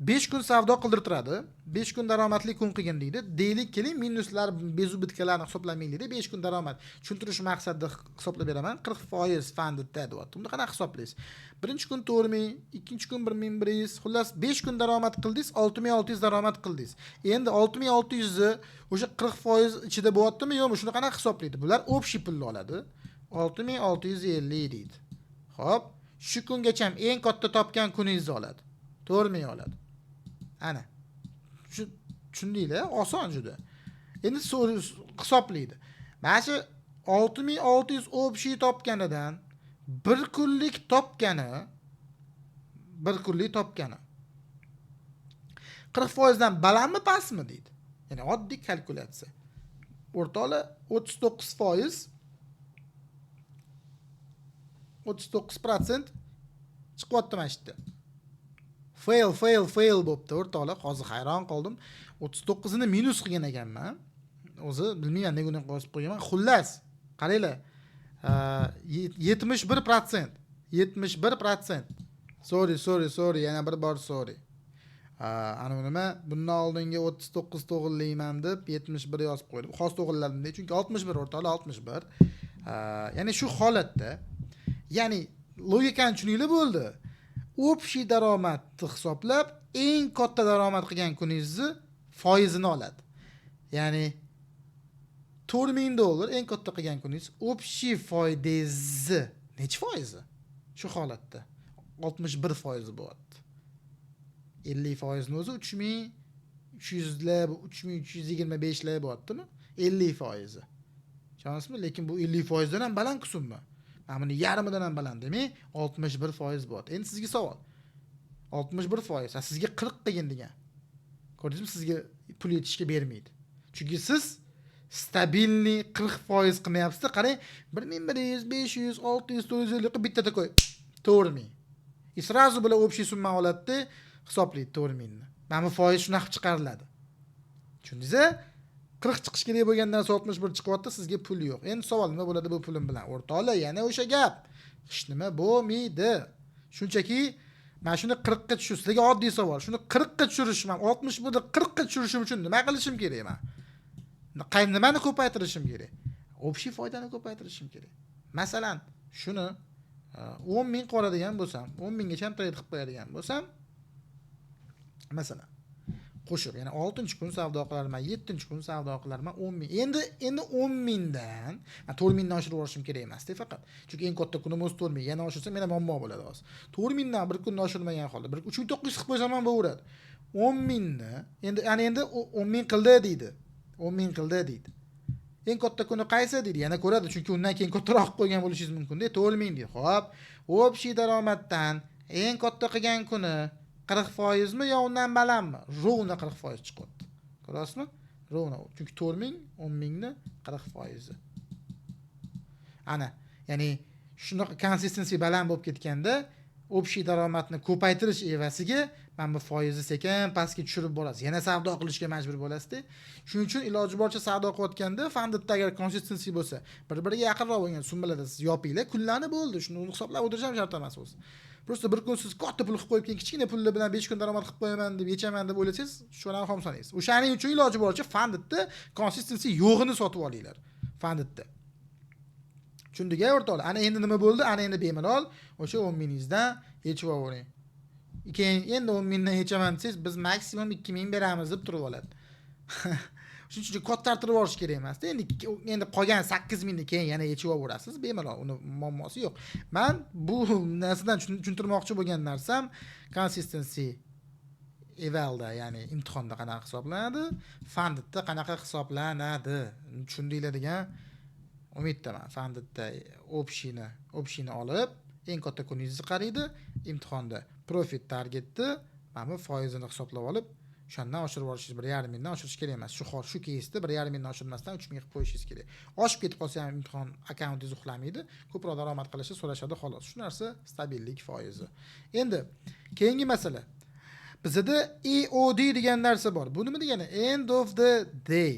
5 kun savdo qildirtiradi. 5 kun daromadli kun qilgin deydi. Deylik keling, minuslar, bezu bitkalarni hisoblamaylik deydi. 5 kun daromad. Tushuntirish maqsadida hisoblab beraman. 40% fundedda deyapti. Buni qanaqa hisoblaysiz? Birinchi kun 4000, ikkinchi kun 1100, xullas 5 kun daromad qildingiz, 6600 daromad qildingiz. Endi 6600 ni o'sha 40% ichida bo'lyaptimi yo'qmi? Shuni qanaqa hisoblaydi? Bular общий pulni oladi. 6650 deydi. Xo'p, shu kungacha eng katta topgan kuningizni oladi. 4000 oladi. Ana. Shu tushundinglar? Oson juda. Endi hisoblaydi. Mana shu 6600 общий topganidan bir kunlik topgani 40% dan balandmi pastmi deydi. Ya'ni oddiy kalkulyatsiya. O'rtoqlar 39% 39% chiqyapti mana shu yerda. Fail bo'pti o'rtoqlar. Hozir hayron qoldim. 39 ni minus qilgan ekanman. O'zi bilmayman nega uni yozib qo'yganman. Xullas, qaranglar. 71%. 71%. Sorry, yana bir bor sorry. Ana nima, bundan oldingi 39 to'g'rilayman deb 71 yozib qo'ydim. Xos to'g'riladim deb, chunki 61 o'rtoqlar 61. Ya'ni shu holatda, ya'ni logikani tushuninglar bo'ldi. Общий daromadni hisoblab, eng katta daromad qilgan kuningizni foizini oladi. Ya'ni $4000 eng katta qilgan kuningiz общий foizi necha foizi? Shu holatda 61% bo'lyapti. 50% ni o'zi 3300 lar, 3325 lar bo'lyaptimi? 50%. Tushunasizmi? Lekin bu 50% dan ham baland qismmi? Mana buni yarmidan ham baland demak 61% bo'lyapti. Endi sizga savol. 61%, sizga 40 qilgin degan. Ko'rdingizmi, sizga pul yetishga bermaydi. Chunki siz stabilniy 40% qilmayapsiz-da. Qarang, 1100, 500, 600, 450 qilib bittada qo'y. 4000. И сразу bular общий summa oladi-da, hisoblaydi 4000 ni. Mana bu foiz shunaqa chiqariladi. Tushundingizmi? 40 chiqish kerak bo'lgan narsa 61 chiqyapti, sizga pul yo'q. Endi savol nima bo'ladi bu pulim bilan? O'rtoqlar, yana o'sha gap. Hech nima bo'lmaydi. Shunchaki mana shuni 40 ga tushirish, sizga oddiy savol. Shuni 40 ga tushirishim, 61 ni 40 ga tushirishim uchun nima qilishim kerak men? Nimani ko'paytirishim kerak? Общий foydani ko'paytirishim kerak. Masalan, shuni 10,000 qoladigan bo'lsam, 10,000 gacha ham trade qilib qo'yadigan bo'lsam, masalan, qo'shib, ya'ni 6-kun savdo qilarman, 7-kun savdo qilarman, 10,000. Endi 10,000 dan 4,000 dan oshirib yuborishim kerak emas-da faqat. Chunki eng katta kunim o'z 4,000. Yana oshirsam mena muammo bo'ladi hozir. 4,000 dan bir kunni oshirmagan holda 3,900 qilib qo'ysam ham bo'laveradi. 10,000 ni endi 10,000 qildi deydi. 10,000 qildi deydi. Eng katta kuni qaysi deydi? Yana ko'radi, chunki undan keyin kattaroq qo'ygan bo'lishingiz mumkin-da. 4,000 deydi. Xo'p, общий daromaddan eng katta qilgan kuni 40% mi yo undan balandmi? Rovna 40% chiqyapti. Ko'rasizmi? Rovna. Chunki 4,000, 10,000 ni 40%. Ana, ya'ni shunaqa consistency baland bo'lib ketganda, общий daromadni ko'paytirish evaziga mana bu foizni sekin pastga tushirib borasiz. Yana savdo qilishga majbur bo'lasiz-da. Shuning uchun iloji boricha savdo qilayotganda fundedda agar consistency bo'lsa, bir-biriga yaqinroq bo'lgan summalarda siz yopinglar, kunlarni bo'ldi. Shuni hisoblab o'tirishim shart emas o'zi. Prosta bir kun siz katta pul qilib qo'yib keyin kichkina pullar bilan 5 kun daromad qilib qo'yaman deb yechaman deb o'ylasangiz, shuni ham sanaysiz. O'shaning uchun iloji boricha fundedda consistency yo'g'ini sotib olinglar. Fundedda. Tushundiga o'rtoqlar. Ana endi nima bo'ldi? Ana endi bemalol o'sha 10,000 dan yechib olavering. Keyin endi 10,000 dan yechaman desangiz, biz maksimum 2,000 beramiz deb turib oladi. Shuning uchun kattartirib yuborish kerak emas. Endi qolgan 8,000 ni keyin yana yechib olaverasiz, bemalol, uni muammosi yo'q. Men bu narsadan tushuntirmoqchi bo'lgan narsam consistency evalda, ya'ni imtihonda qanaqa hisoblanadi, fundedda qanaqa hisoblanadi. Tushundinglar degan umiddaman. Fundedda общийni olib, eng katta kuningizni qaraydi, imtihonda profit targetni mana bu foizini hisoblab olib, o'shandan oshirib olishingiz 1,5 mingdan oshirish kerak emas. Shu keysda 1,5 mingdan oshirmasdan 3 ming qilib qo'yishingiz kerak. Oshib ketib qolsa ham imtihon akkauntingiz uxlamaydi, ko'proq daromad qilishni so'rashadi xolos. Shu narsa stabillik foizi. Endi keyingi masala. Bizda EOD degan narsa bor. Bu nima degani? End of the day.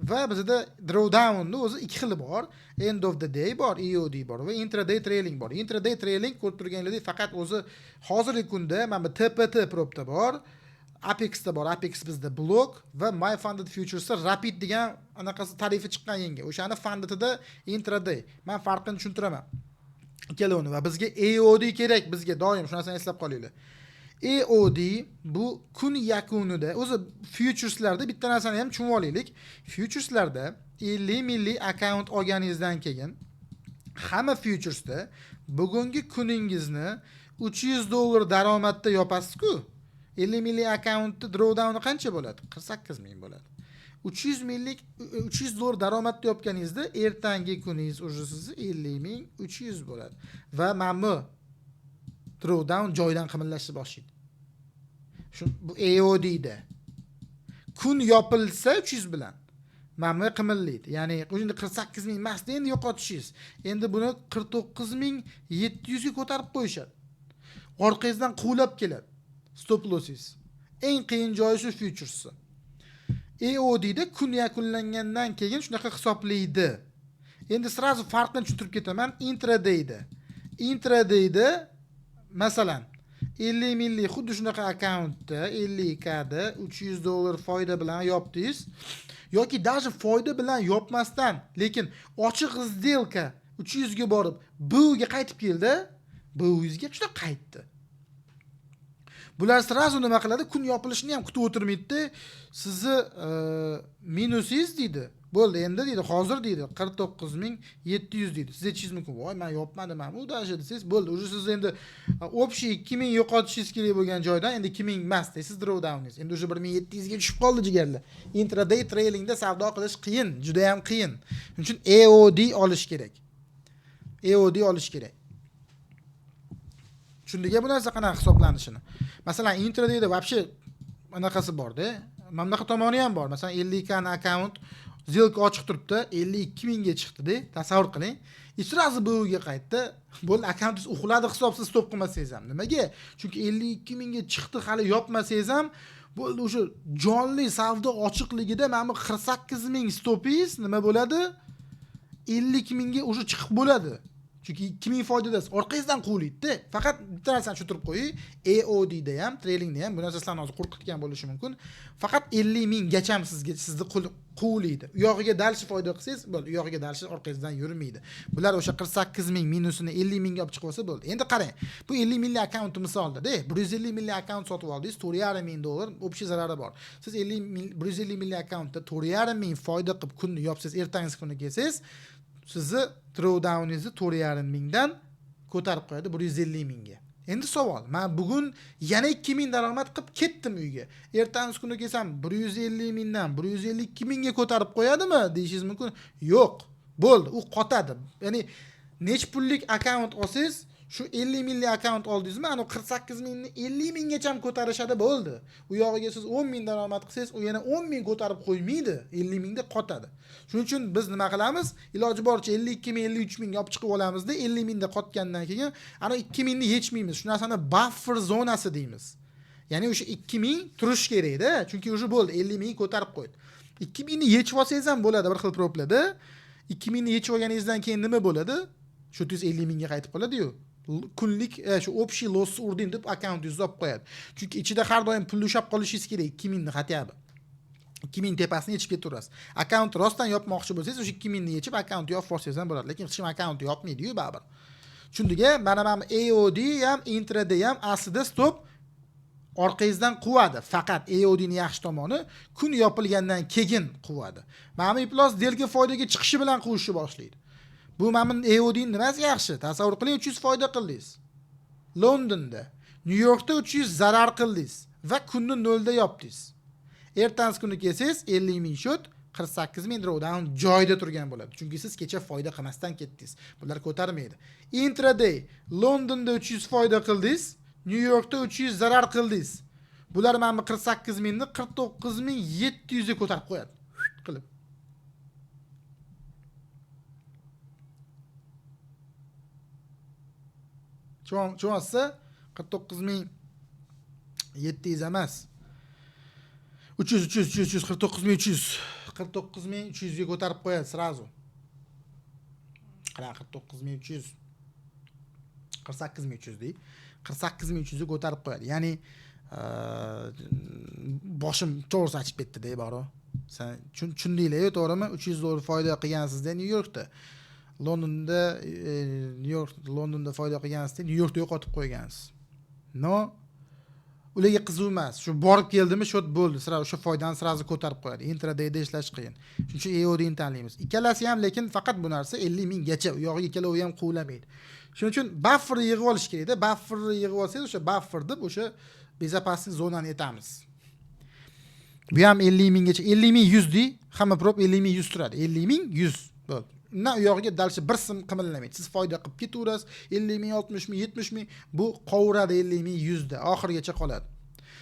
Va bizda drawdownning o'zi ikki xili bor. End of the day bor, EOD bor va intraday trailing bor. Intraday trailing ko'rib turganingizdek faqat o'zi hozirgi kunda mana bu TPT propda bor. Apexda bor. Apex bizda blok va My Funded Futures'da Rapid degan anaqasi tarifi chiqqan yangi. O'shani fundedida intraday. Men farqini tushuntiraman. Ikkalovini va bizga EOD kerak, bizga doim shu narsani eslab qolinglar. EOD bu kun yakunida o'zi futureslarda bitta narsani ham tushunib olaylik. Futureslarda 50 milliy account olganingizdan keyin hamma futuresda bugungi kuningizni $300 daromadda yopasiz-ku. 50 milliy accountni drawdown'i qancha bo'ladi? 48 ming bo'ladi. $300 daromadda yopganingizda ertangi kuningiz o'sha sizni 50 ming 300 bo'ladi. Va mana bu drawdown joydan qimillashni boshlaydi. Bu EOD da. Kun yopilsa 300 bilan mana bu qimillaydi. Ya'ni endi 48 ming emas, endi yo'qotishingiz. Endi buni 49,700 ga ko'tarib qo'yishadi. Orqangizdan quvlab keladi. Stop losses. Eng qiyin joyi shu futures. EOD da kun yakunlangandan keyin shunaqa hisoblaydi. Endi sirazu farqini tushuntirib ketaman. Intradayda masalan 50 milliy xuddi shunaqa akkauntda 50k da $300 foyda bilan yopdingiz yoki даже foyda bilan yopmasdan, lekin ochiq сделка 300 ga borib, buga qaytib keldi, buyingizga juda qaytdi. Bular sirazu nima qiladi? Kun yopilishini ham kutib o'tirmaydi. Sizni minusingiz deydi. Bo'ldi, endi deydi, hozir deydi 49,700 deydi. Siz aytishingiz mumkin, "Voy, men yopmadim, men u dashi" desiz, bo'ldi. O'sha siz endi общий 2000 yo'qotishingiz kerak bo'lgan joydan endi 2000 emas deysiz drawdowningiz. Endi o'sha 1700 ga tushib qoldi jigarlar. Intraday trailingda savdo qilish qiyin, juda ham qiyin. Shuning uchun EOD olish kerak. EOD olish kerak. Tushundingmi bu narsa qanaqa hisoblanishini? Masalan, intradayda вообще anaqasi bor-da. Mana bunaqa tomoni ham bor. Masalan, 50k na account сделка ochiq turibdi, 52 mingga chiqdi-da. Tasavvur qiling. Sirazu buga qaytdi. Bo'ldi, akkauntingiz uxladi, hisobsiz stop qilmasangiz ham. Nimaga? Chunki 52 mingga chiqdi, hali yopmasangiz ham bo'ldi, o'sha jonli savdo ochiqligida mana bu 48 ming stopingiz nima bo'ladi? 50 mingga o'sha chiqib bo'ladi. Chunki 2000 foydadasiz. Orqangizdan quvlaydi-da. Faqat bitta narsani tushuntirib qo'ying. EOD da ham, trailingda ham bu narsa sizlarni hozir qo'rqitgan bo'lishi mumkin. Faqat 50 ming gacha sizni quvlaydi. U yog'iga dalshi foyda qilsangiz, bo'ldi. U yog'iga dalshi orqangizdan yurmaydi. Bular o'sha 48 ming minusini 50 mingga olib chiqib olsa bo'ldi. Endi qarang. Bu 50 milliy akkaunt misolda-da, 150 milliy akkaunt sotib oldingiz, $4,5 ming общий zarari bor. Siz 150 milliy akkauntda 4,5 ming foyda qilib kunni yopsangiz, ertangi kuni kelsangiz, sizni drawdowningizni 4,5 mingdan ko'tarib qo'yadi 150 mingga. Endi savol, men bugun yana 2000 daromad qilib ketdim uyga. Ertangi kuni kelsam 150 mingdan 152 mingga ko'tarib qo'yadimi deyishingiz mumkin. Yo'q, bo'ldi, u qotadi. Ya'ni nech pullik akkaunt olsangiz, shu 50 milliy akkaunt oldingizmi, ana 48 mingni 50 minggacha ham ko'tarishadi, bo'ldi. U yog'iga siz 10 ming daromad qilsangiz, u yana 10 ming ko'tarib qo'ymaydi, 50 mingda qotadi. Shuning uchun biz nima qilamiz? Iloji boricha 52 ming, 53 ming olib chiqib olamizda, 50 mingda qotgandan keyin ana 2 mingni yechmaymiz. Shu narsani buffer zonasi deymiz. Ya'ni o'sha 2 ming turish kerak-da, chunki o'sha bo'ldi, 50 ming ko'tarib qo'ydi. 2 mingni yechib olsangiz ham bo'ladi, bir xil proplarda. 2 mingni yechib olganingizdan keyin nima bo'ladi? Shu 50 mingga qaytib qoladi-yu. Kunlik shu общий loss urding deb akkauntingizni olib qo'yadi. Chunki ichida har doim pul ushab qolishingiz kerak, 2 mingni xatyabi. 2000 tepasini yechib ketaverasiz. Akkaunt rostdan yopmoqchi bo'lsangiz, o'sha 2000 ni yechib akkaunt yopib olsangiz ham bo'ladi, lekin hech kim akkaunt yopmaydi-yu baribir. Tushundingmi? Mana EOD ham, intraday ham aslida stop orqangizdan quvadi. Faqat EOD ning yaxshi tomoni kun yopilgandan keyin quvadi. Mana Iplos delga foydaga chiqishi bilan quvishni boshlaydi. Bu mana EOD ning nimasi yaxshi? Tasavvur qiling, 300 foyda qildingiz. Londonda, New Yorkda 300 zarar qildingiz va kunni 0 da yopdingiz. Ertangi kuni kelsangiz 50 ming shot 48,000 drawdown joyida turgan bo'ladi. Chunki siz kecha foyda qilmasdan ketdingiz. Bular ko'tarmaydi. Intraday Londonda 300 foyda qildingiz, New Yorkda 300 zarar qildingiz. Bular mana 48,000 ni 49,700 ga ko'tarib qo'yadi. Qilib. Cho'nsa 49,700 emas. 300 49,300 49,300 ga ko'tarib qo'yadi srazu. Qara 49,300 48,300 dey. 48,300 ga ko'tarib qo'yadi. Ya'ni boshim to'g'ri ochib ketdi-da baro. Sen tushundinglar-ku, to'g'rimi? 300 dollar foyda qilgansizda New Yorkda. Londonda foyda qilgansizda New Yorkda yo'qotib qo'ygansiz. No, ularga qiziq emas. Shu borib keldimi, shot bo'ldi. Sira o'sha foydani sirazi ko'tarib qo'yadi. Intradayda ishlash qiyin. Shuning uchun EOD'ni tanlaymiz. Ikkalasi ham lekin faqat bu narsa 50,000 gacha. U yog'iga ikkalovi ham quvlamaydi. Shuning uchun buffer yig'ib olish kerak-da. Buffer yig'ib olsangiz, o'sha buffer deb o'sha bezopaslik zonani aytamiz. Bu ham 50,000 gacha. 50,000 100 dey. Hamma prop 50,000 100 turadi. 50,000 100 bo'ldi. Na u yog'iga dalcha bir sim qimillamaydi. Siz foyda qilib ketaverasiz. 50,000, 60,000, 70,000 bu qovuradi 50,000 100 da oxirigacha qoladi.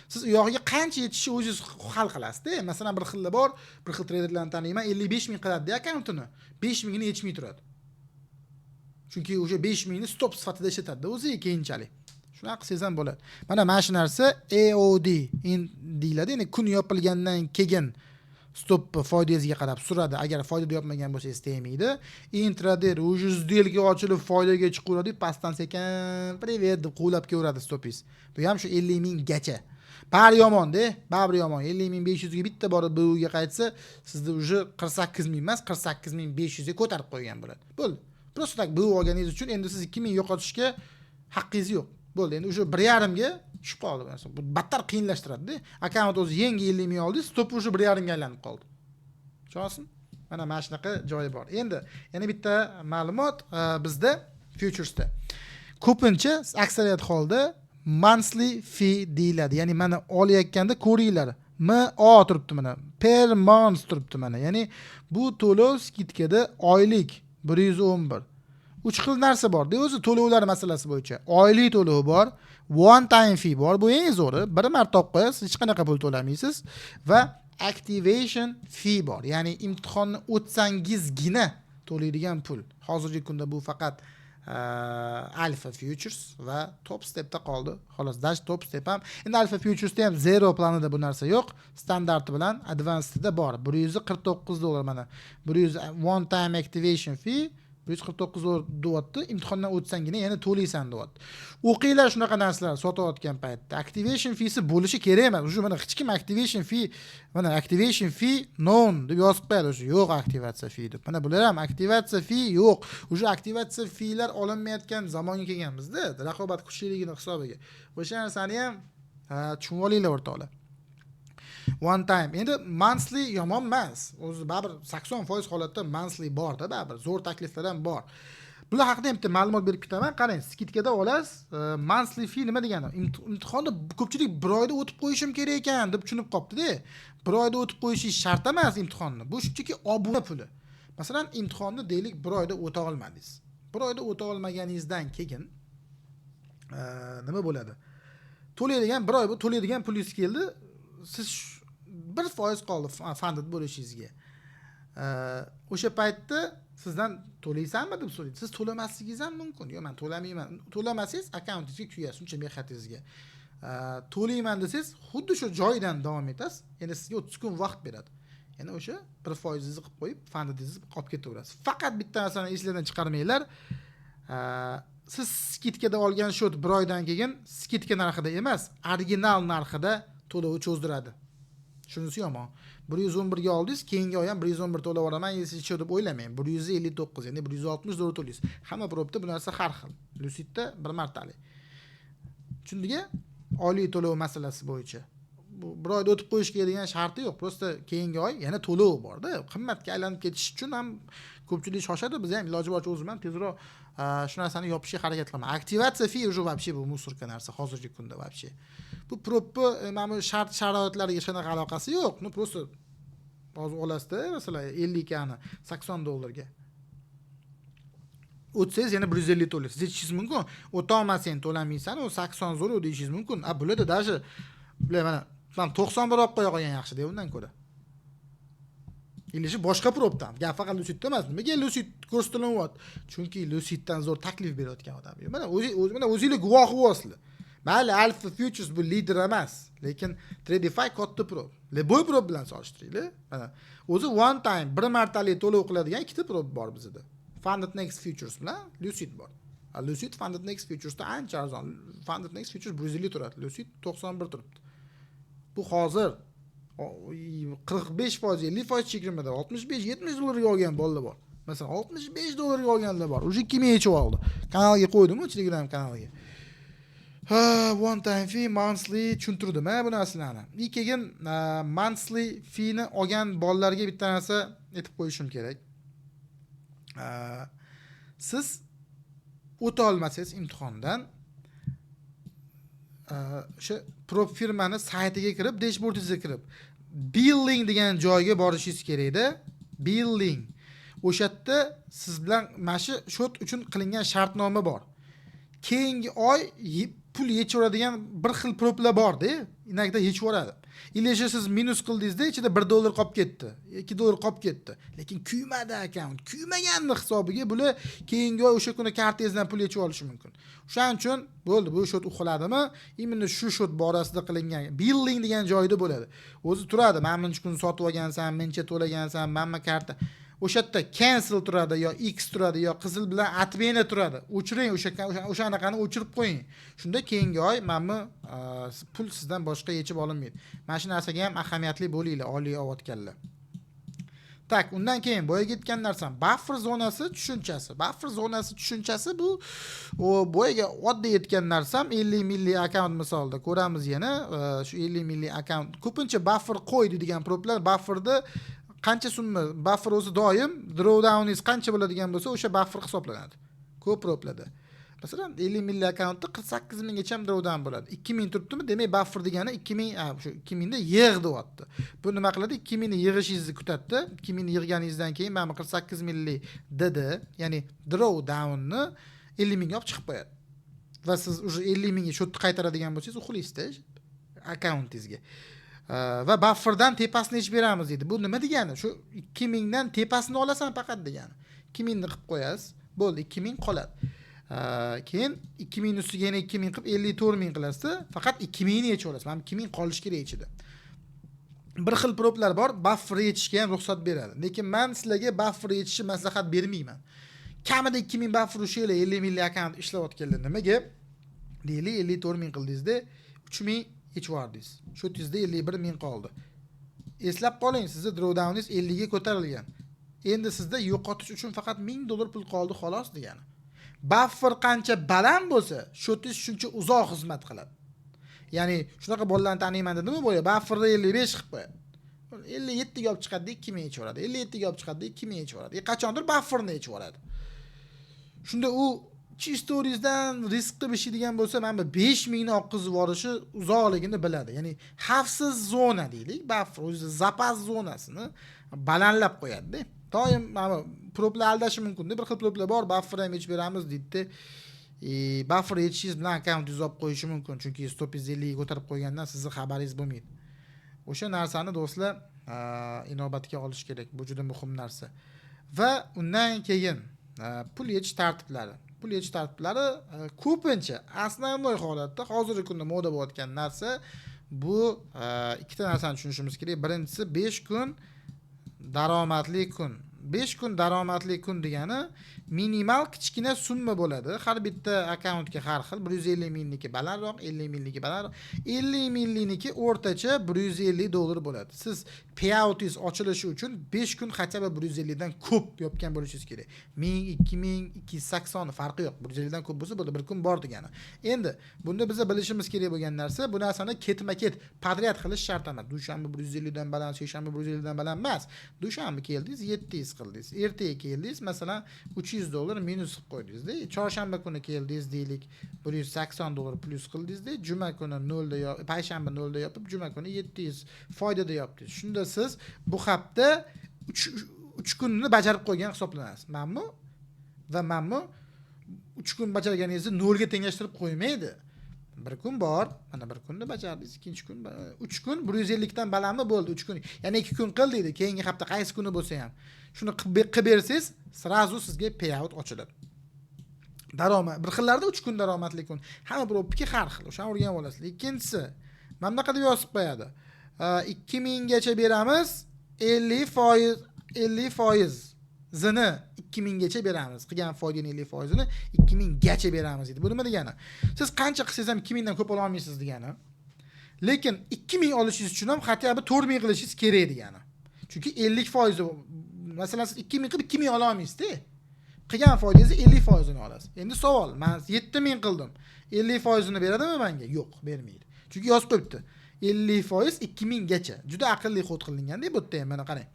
Siz u yog'iga qancha yetishni o'zingiz hal qilasiz-da. Masalan, bir xillar bor, bir xil treyderlarni taniyman, 55,000 qiladi-da akkauntini. 5,000 ni yetishmay turadi. Chunki o'sha 5,000 ni stop sifatida ishlatadi-da o'zi keyinchalik. Shunaqa qilsangiz ham bo'ladi. Mana shu narsa EOD deyiladi. Ya'ni kun yopilgandan keyin stop foydangizga qarab suradi. Agar foyda yopmagan bo'lsangiz tegmaydi. Intraday o'sha сделка ochilib foydaga chiqaveradi, pastdan sekin привет deb quvlab kelaveradi stopingiz. Bu ham shu 50,000 gacha. Bari yomon-da, bari yomon. 50,500 ga bitta borib buga qaytsa, sizda o'sha 48,000 emas, 48,500 ga ko'tarib qo'ygan bo'ladi. Bo'ldi. Просто tak bu olganingiz uchun endi siz 2,000 yo'qotishga haqqingiz yo'q. Bo'ldi. Endi o'sha 1,5 ga tushib qoldi bu narsa. Bu battar qiyinlashtiradi-da. Akkaunt o'zi yangi 50,000 oldingiz, stop o'sha 1,5 ga aylanib qoldi. Tushunasizmi? Mana shunaqa joyi bor. Endi yana bitta ma'lumot bizda futuresda. Ko'pincha aksariyat holda monthly fee deyiladi. Ya'ni mana olayotganda ko'ringlar. MO turibdi mana. Per month turibdi mana. Ya'ni bu to'lov skitkada oylik 111. 3 xil narsa bor-da, o'zi to'lovlar masalasi bo'yicha. Oylik to'lov bor, one time fee bor. Bu eng zo'ri. Bir marta olib qo'yasiz, hech qanaqa pul to'lamaysiz va activation fee bor. Ya'ni imtihonni o'tsangizgina to'laydigan pul. Hozirgi kunda bu faqat Alpha Futures va Top Stepda qoldi. Xolos, dash Top Step ham. Endi Alpha Futuresda ham zero planida bu narsa yo'q. Standarti bilan Advancedda bor. 149 dollar mana. 100 one time activation fee 149 dollar deyapti. Imtihondan o'tsangina yana to'laysan deyapti. O'qinglar shunaqa narsalar sotayotgan paytda activation feesi bo'lishi kerak emas. O'sha mana hech kim activation fee non deb yozib qo'yadi. O'sha yo'q aktivatsiya fee deb. Mana bular ham aktivatsiya fee yo'q. O'sha aktivatsiya feelar olinmayotgan zamonga kelganmizda, raqobat kuchliligini hisobiga. O'sha narsani ham tushunib olinglar o'rtoqlar. One time. Endi monthly yomon emas. O'zi baribir 80% holatda monthly bor-da, baribir zo'r takliflar ham bor. Bular haqida ham bitta ma'lumot berib ketaman. Qarang, skitkada olasiz. Monthly fee nima degani? Imtihonni ko'pchilik bir oyda o'tib qo'yishim kerak ekan deb tushunib qopti-da. Bir oyda o'tib qo'yishingiz shart emas imtihonni. Bu shunchaki obuna puli. Masalan, imtihonni deylik bir oyda o'ta olmadingiz. Bir oyda o'ta olmaganingizdan keyin nima bo'ladi? To'laydigan bir oy to'laydigan pulingiz keldi. Siz 1% qoldi funded bo'lishingizga. O'sha paytda sizdan to'laysanmi deb so'raydi. Siz to'lamasligingiz ham mumkin. Yo'q, men to'lamayman. To'lamasangiz akkauntingizga kuyasiz, uncha mehnatizga. To'layman desangiz, xuddi shu joyidan davom etasiz. Endi sizga 30 kun vaqt beradi. Ya'ni o'sha 1%ni qilib qo'yib, fundingizni olib ketaverasiz. Faqat bitta narsani esingizdan chiqarmanglar. Siz skitkada olgan shot bir oydan keyin skitka narxida emas, original narxida to'lovni cho'zdiradi. Shunisi yomon. 111 ga oldingiz, keyingi oy ham 111 to'lab olaman, yesiz deb o'ylamang. 159, ya'ni 160 dollar to'laysiz. Hamma propda bu narsa har xil. Lucidda bir martalik. Tushundingmi? Oylik to'lov masalasi bo'yicha. Bu bir oyda o'tib qo'yish kerak degan sharti yo'q. Prosta keyingi oy yana to'lov bor-da. Qimmatga aylanib ketish uchun ham ko'pchilik shoshadi. Biz ham iloji boricha o'zim ham tezroq shu narsani yopishga harakat qilaman. Aktivatsiya fee уже вообще bu musorka narsa hozirgi kunda вообще. Bu propni mana bu shart-sharoitlarga hech qanaqa aloqasi yo'q. Ну просто hozir olasizda masalan 50 kani $80 o'tsangiz yana 150 to'laysiz. Siz aytishingiz mumkin, o'tolmasang to'lamaysan, o 80 zo'r deyishingiz mumkin. Bularda даже bular mana 91 olib qo'ya qolgan yaxshi deb undan ko'ra. Ilishi boshqa probdan. Gap faqat Lucidda emas. Nimaga Lucid ko'rsatilyapti? Chunki Luciddan zo'r taklif berayotgan odam. Mana o'zingizlar guvoh bo'lasizlar. Mayli Alpha Futures bu lider emas, lekin TradeFi katta prob. Boy prob bilan solishtiringlar. Mana o'zi one time bir martalik to'lov qiladigan ikkita prob bor bizda. Funded Next Futures bilan Lucid bor. Lucid Funded Next Futuresda ancha arzon. Funded Next Futures 150 turadi, Lucid 91 turibdi. Bu hozir 45%, 50% chegirmada $65-70 olgan bolalar bor. Masalan, $65 olganlar bor. Uje 2000 yechib oldi. Kanalga qo'ydim, Telegram kanaliga. One time fee, monthly tushuntirdim bu narsalarni. Keyin monthly fee ni olgan bolalarga bitta narsa aytib qo'yishim kerak. Siz o'ta olmasangiz imtihondan o'sha prop firmani saytiga kirib, dashbordingizga kirib, billing degan joyga borishingiz kerak-da. Billing. O'sha yerda siz bilan mana shu shot uchun qilingan shartnoma bor. Keyingi oy pul yechaveradigan bir xil proplar bor-da, inakda yechaveradi. Ileshi siz minus qildingizda ichida $1 qolib ketdi, $2 qolib ketdi. Lekin kuymadi akkaunt. Kuymaganni hisobiga bular keyingi oy o'sha kuni kartangizdan pul yechib olishi mumkin. O'shaning uchun bo'ldi, bu shot uxiladimi? Imенно shu shot borasida qilingan billing degan joyda bo'ladi. O'zi turadi, mana buncha kun sotib olgansan, mencha to'lagansan, mana karta. O'sha yerda cancel turadi yo X turadi yo qizil bilan atmeni turadi. O'chiring, o'shanaqani o'chirib qo'ying. Shunda keyingi oy mana pul sizdan boshqa yechib olinmaydi. Mana shu narsaga ham ahamiyatli bo'linglar, oliy olayotganlar. Tak, undan keyin boyaga ketgan narsam buffer zonasi tushunchasi. Buffer zonasi tushunchasi bu boyaga oddiy aytgan narsam 50 milliy akkaunt misolida ko'ramiz yana. Shu 50 milliy akkaunt ko'pincha buffer qo'ydi degan proplar bufferda qancha summa buffer o'zi doim drawdowningiz qancha bo'ladigan bo'lsa o'sha buffer hisoblanadi. Ko'p proplarda. Masalan 50 milliy akkauntda 48 minggacha drawdown bo'ladi. 2000 turibdimi? Demak buffer degani 2000, shu 2000 da yig'di deyapti. Bu nima qiladi? 2000 ni yig'ishingizni kutadi. 2000 ni yig'ganingizdan keyin mana 48 milliy dedi, ya'ni drawdownni 50 mingga olib chiqib qo'yadi. Va siz o'sha 50 mingga shotni qaytaradigan bo'lsangiz, uxlaysizda akkauntingizga. Va bufferdan tepasini ichib beramiz dedi. Bu nima degani? Shu 2000 dan tepasini olasan faqat degani. 2000 ni qilib qo'yasiz, bo'ldi, 2000 qoladi. Keyin 2000 ustiga yana 2000 qilib 54 ming qilasizda, faqat 2000 ni yechib olasiz. Mana 2000 qolish kerak ichida. Bir xil proplar bor, buffer yechishga ham ruxsat beradi. Lekin men sizlarga buffer yechishni maslahat bermayman. Kamida 2000 buffer ushlaylar 50 milliy akkaunt ishlayotganlar nimaga? Deylik 54 ming qildingizda 3000 yechib yubordingiz. Shu tizda 51 ming qoldi. Eslab qoling, sizning drawdowningiz 50 ga ko'tarilgan. Endi sizda yo'qotish uchun faqat $1000 pul qoldi xolos degani. Buffer qancha baland bo'lsa, shotingiz shuncha uzoq xizmat qiladi. Ya'ni shunaqa bolalarni taniyman dedimmi bo'ya, bufferda 55 qilib qo'yadi. 57 ga olib chiqadi, 2000 yechib yuboradi. 57 ga olib chiqadi, 2000 yechib yuboradi. Qachondir bufferni yechib yuboradi. Shunda u Chistorizdan riskli bir şey degan bo'lsa, mana 5000 ni oqqizib yuborishi uzoqligini biladi. Ya'ni xavfsiz zona deylik, buffer o'zi zapas zonasini balandlab qo'yadi-da. Doim mana proplar aldashi mumkin-da. Bir xil proplar bor, buffer ham yechib beramiz deydi. Buffer yechishingiz bilan akkauntingizni olib qo'yishi mumkin, chunki 150 ga ko'tarib qo'ygandan sizning xabaringiz bo'lmaydi. O'sha narsani do'stlar inobatga olish kerak. Bu juda muhim narsa. Va undan keyin pul yechish tartiblari. Pul yechish tartiblari ko'pincha asosiy holatda hozirgi kunda moda bo'layotgan narsa bu ikkita narsani tushunishimiz kerak. Birinchisi 5 kun daromadli kun. 5 kun daromadli kun degani minimal kichkina summa bo'ladi. Har bitta akkauntga har xil 150 mingniki balandroq, 50 mingniki balandroq. 50 mingliniki o'rtacha $150 bo'ladi. Siz payoutingiz ochilishi uchun 5 kun hatto 150 dan ko'p yopgan bo'lishingiz kerak. 1000, 2000, 280 farqi yo'q. 150 dan ko'p bo'lsa bo'ldi, bir kun bor degani. Endi bunda biz bilishimiz kerak bo'lgan narsa, bu narsani ketma-ket podryad qilish shart emas. Dushanba 150 dan baland, seshanba 150 dan baland emas. Dushanba keldingiz, 700 qildingiz. Ertaga keldingiz, masalan, 300 $300 minus qilib qo'ydingiz-da. Chorshanba kuni keldingiz deylik, $180 plus qildingiz-da. Juma kuni 0 da payshanba 0 da yopib, juma kuni 700 foydada yopdingiz. Shunda siz bu hafta 3 kunni bajarib qo'ygan hisoblanasiz. Manmi 3 kun bajarganingizni 0 ga tenglashtirib qo'ymaydi. Bir kun bor, mana bir kunni bajardingiz, ikkinchi kun 3 kun 150 dan balandmi bo'ldi 3 kun. Ya'ni 2 kun qil deydi. Keyingi hafta qaysi kuni bo'lsa ham. Shuni qilib bersangiz, srazu sizga payout ochiladi. Daromad bir xillarda 3 kun daromadli kun. Hamma birovniki har xil. O'shani o'rganib olasiz. Ikkinchisi, mana bunaqa deb yozib qo'yadi. 2000 gacha beramiz, 50% zini 2000 gacha beramiz. Qilgan foydaning 50%ni 2000 gacha beramiz deydi. Bu nima degani? Siz qancha qilsangiz ham 2000 dan ko'p ola olmaysiz degani. Lekin 2000 olishingiz uchun ham xatyabi 4000 qilishingiz kerak degani. Chunki 50% masalan siz 2000 qilib 2000 ola olmaysiz-da. Qilgan foydangizni 50% ni olasiz. Endi savol, men 7000 qildim. 50% ni beradimi menga? Yo'q, bermaydi. Chunki yozib qo'yibdi. 50% 2000 gacha. Juda aqlli xod qilingan-da bu yerda ham mana qarang.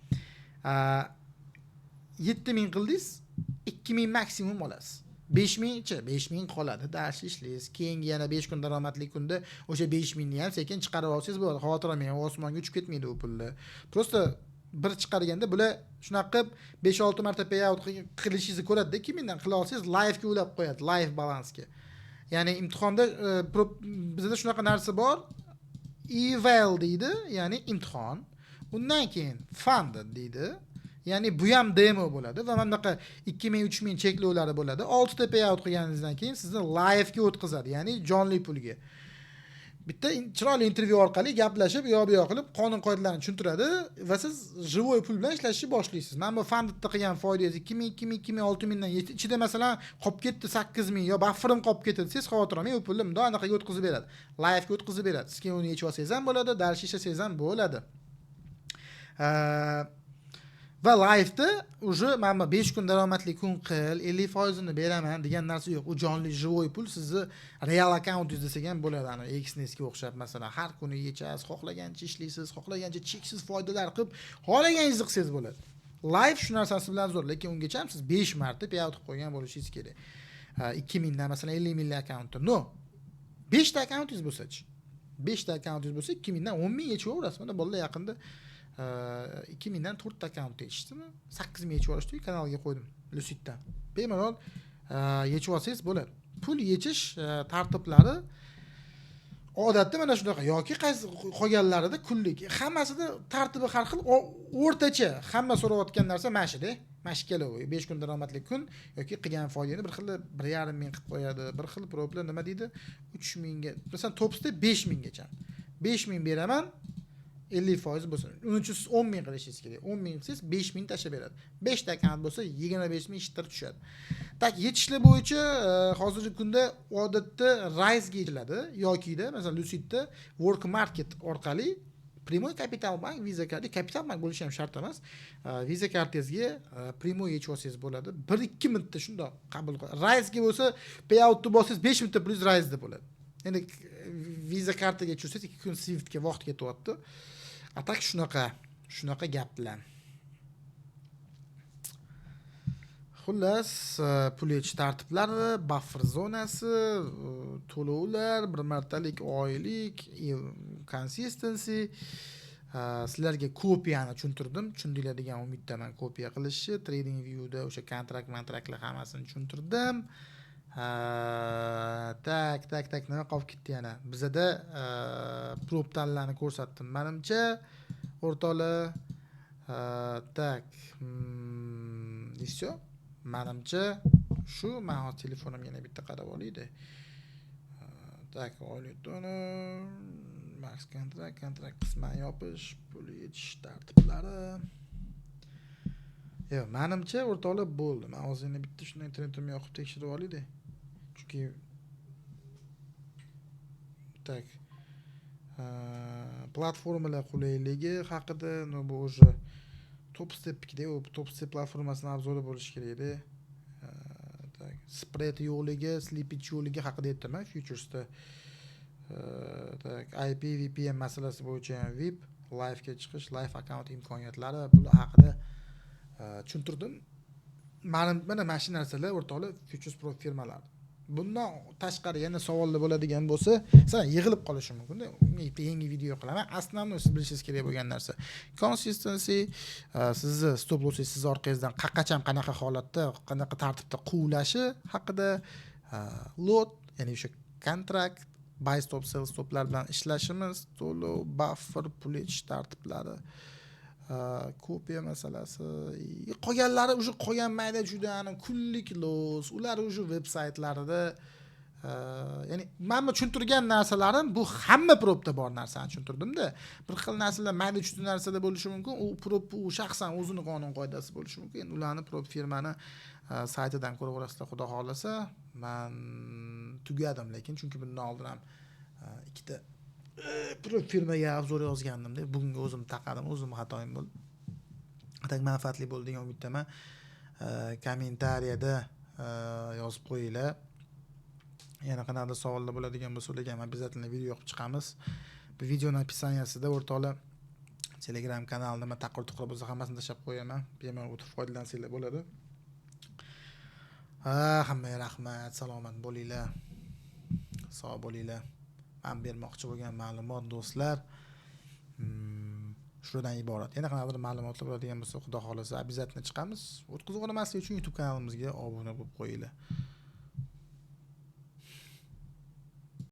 7000 qildingiz, 2000 maksimum olasiz. 5000chi, 5000 qoladi. Dars ishlaysiz. Keyingi yana 5 kun daromadli kunda o'sha 5000 ni ham sekin chiqarib olsangiz bo'ladi. Xavotir olmang, osmonga uchib ketmaydi u pulni. Prosta bir chiqarganda bular shunaqa qilib 5-6 marta payout qilishingizni ko'radi-da, 2000 dan qila olsangiz live ga ulab qo'yadi, live balansga. Ya'ni imtihonda bizda shunaqa narsa bor. Eval deydi, ya'ni imtihon. Undan keyin funded deydi. Ya'ni bu ham demo bo'ladi va mana bunaqa 2000-3000 cheklovlari bo'ladi. 6 ta payout qilganingizdan keyin sizni live ga o'tkazadi, ya'ni jonli pulga. Bitta chiroyli intervyu orqali gaplashib, yo'q-yo'q qilib qonun qoidalarini tushuntiradi va siz живой pul bilan ishlashni boshlaysiz. Mana bu fundedda qilgan foydangiz 2000, 6000 dan ichida masalan qolib ketdi 8000 yo bufferim qolib ketdi desangiz xavotir olmang, u pulni bunday anaqaga o'tkazib beradi. Live ga o'tkazib beradi. Sizga uni yechib olsangiz ham bo'ladi, dars ishlasangiz ham bo'ladi. Va live'da уже mana 5 kun daromadli kun qil, 50% ni beraman degan narsa yo'q. U jonli живой pul sizni real akkauntingiz desak ham bo'ladi. Ana Xnesga o'xshab masalan har kuni yechasiz, xohlagancha ishlaysiz, xohlagancha cheksiz foydalar qilib, xohlaganingizni qilsangiz bo'ladi. Live shu narsasi bilan zo'r, lekin ungacha ham siz 5 marta payout qilib qo'ygan bo'lishingiz kerak. 2000 dan masalan 50 ming akkauntda. No. 5 ta akkauntingiz bo'lsa-chi. 5 ta akkauntingiz bo'lsa 2000 dan 10 ming yechib olasiz. Mana bolalar yaqinda 2000 dan 4 ta akkaunt yechishdimi? 8000 yechib olishdi, kanalga qo'ydim Luciddan. Bemalol yechib olsangiz bo'ladi. Pul yechish tartiblari odatda mana shunaqa yoki qaysi qolganlarida kunlik. Hammasida tartibi har xil, o'rtacha hamma so'rayotgan narsa mana shu-da. Mashkalovoy 5 kun daromadli kun yoki qilgan foydani bir xil 1.5 ming qilib qo'yadi. Bir xil problem nima deydi? 3000 ga. Masalan, topsda 5000 gacha. 5000 beraman. 50% bo'lsa, uning uchun siz 10.000 qilishingiz kerak. 10.000 qilsangiz 5.000 tashlab beradi. 5 ta akkaunt bo'lsa 25.000 ishtir tushadi. Tak yetishlar bo'yicha hozirgi kunda odatda Rise ga yetiladi yoki-da, masalan Lucidda Work Market orqali Primoy Capital Bank, Visa karta, Capital Bank bo'lishi ham shart emas. Visa kartangizga Primoy yechib olsangiz bo'ladi. 1-2 minutda shundoq qabul qiladi. Rise ga bo'lsa payoutni bossangiz 5 minutda plus Rise da bo'ladi. Endi Visa kartaga tushsangiz 2 kun Swift ga vaqt ketyapti. Atak shunaqa gaplar. Xullas, pul yechish tartiblari, buffer zonasi, to'lovlar, bir martalik, oylik, consistency. Sizlarga kopiyani tushuntirdim. Tushundinglar degan umiddaman kopiya qilishni, trading viewda o'sha kontraktlar hammasini tushuntirdim. Tak nima qolib ketdi yana? Bizada prop tanlarni ko'rsatdim. Menimcha o'rtoqlar tak isyo. Menimcha shu men hozir telefonimga yana bitta qarab olaydi. Tak oylik to'ni max kontrakt qisman yopish, pul yechish tartiblari. Yo'q, menimcha o'rtoqlar bo'ldi. Men hozir yana bitta shunday internetimni yoqib tekshirib olaydi. Chunki tak platformalar qulayligi haqida bu o'sha top stepda, u top step platformasining obzori bo'lishi kerak edi. Tak spread yo'qligi, slippage yo'qligi haqida aytdim-a futuresda. Tak IP VPN masalasi bo'yicha ham VIP live ga chiqish, live account imkoniyatlari bular haqida tushuntirdim. mana shu narsalar o'rtoqlar futures pro firmalar. Bundan tashqari yana savollar bo'ladigan bo'lsa, masalan, yig'ilib qolishi mumkin. Yangi video qilaman. Aslan siz bilishingiz kerak bo'lgan narsa. Consistency sizni stop loss siz orqangizdan qachon qanaqa holatda, qanaqa tartibda quvlashi haqida lot, ya'ni o'sha kontrakt, buy stop, sell stoplar bilan ishlashimiz, to'lov, buffer, pledge tartiblari, kopiya masalasi, qolganlari уже qolgan mayda juda kunlik los, ular уже veb-saytlarida ya'ni men tushuntirgan narsalarim bu hamma propda bor narsani tushuntirdim-da. Bir xil narsalar mayda juda narsalar bo'lishi mumkin. U prop u shaxsan o'zining qonun qoidasi bo'lishi mumkin. Ularni prop firmani saytidan ko'raverasizlar, xudo xolasa. Men tugadim, lekin chunki bundan oldin ham ikkita prop firmaga obzor yozgandim-da. Bugunga o'zim taqadim, o'zim xatoim bo'ldi. Atak manfaatli bo'ldi degan umiddaman. Kommentariyada yozib qo'yinglar. Yana qanday savollar bo'ladigan bo'lsa, ularga ham обязательно video qilib chiqamiz. Bu videoning описаниясida o'rtoqlar Telegram kanalida nima taqir-tuqir bo'lsa hammasini tashlab qo'yaman. Bemalol o'tirib foydalansanglar bo'ladi. Hammaga rahmat, salomat bo'linglar. Sog' bo'linglar. Men bermoqchi bo'lgan ma'lumot do'stlar shulardan iborat. Yana qanday ma'lumotlar bo'ladigan bo'lsa, xudo xolasa обязательно chiqamiz. O'tkazib olmaslik uchun YouTube kanalimizga obuna bo'lib qo'yinglar.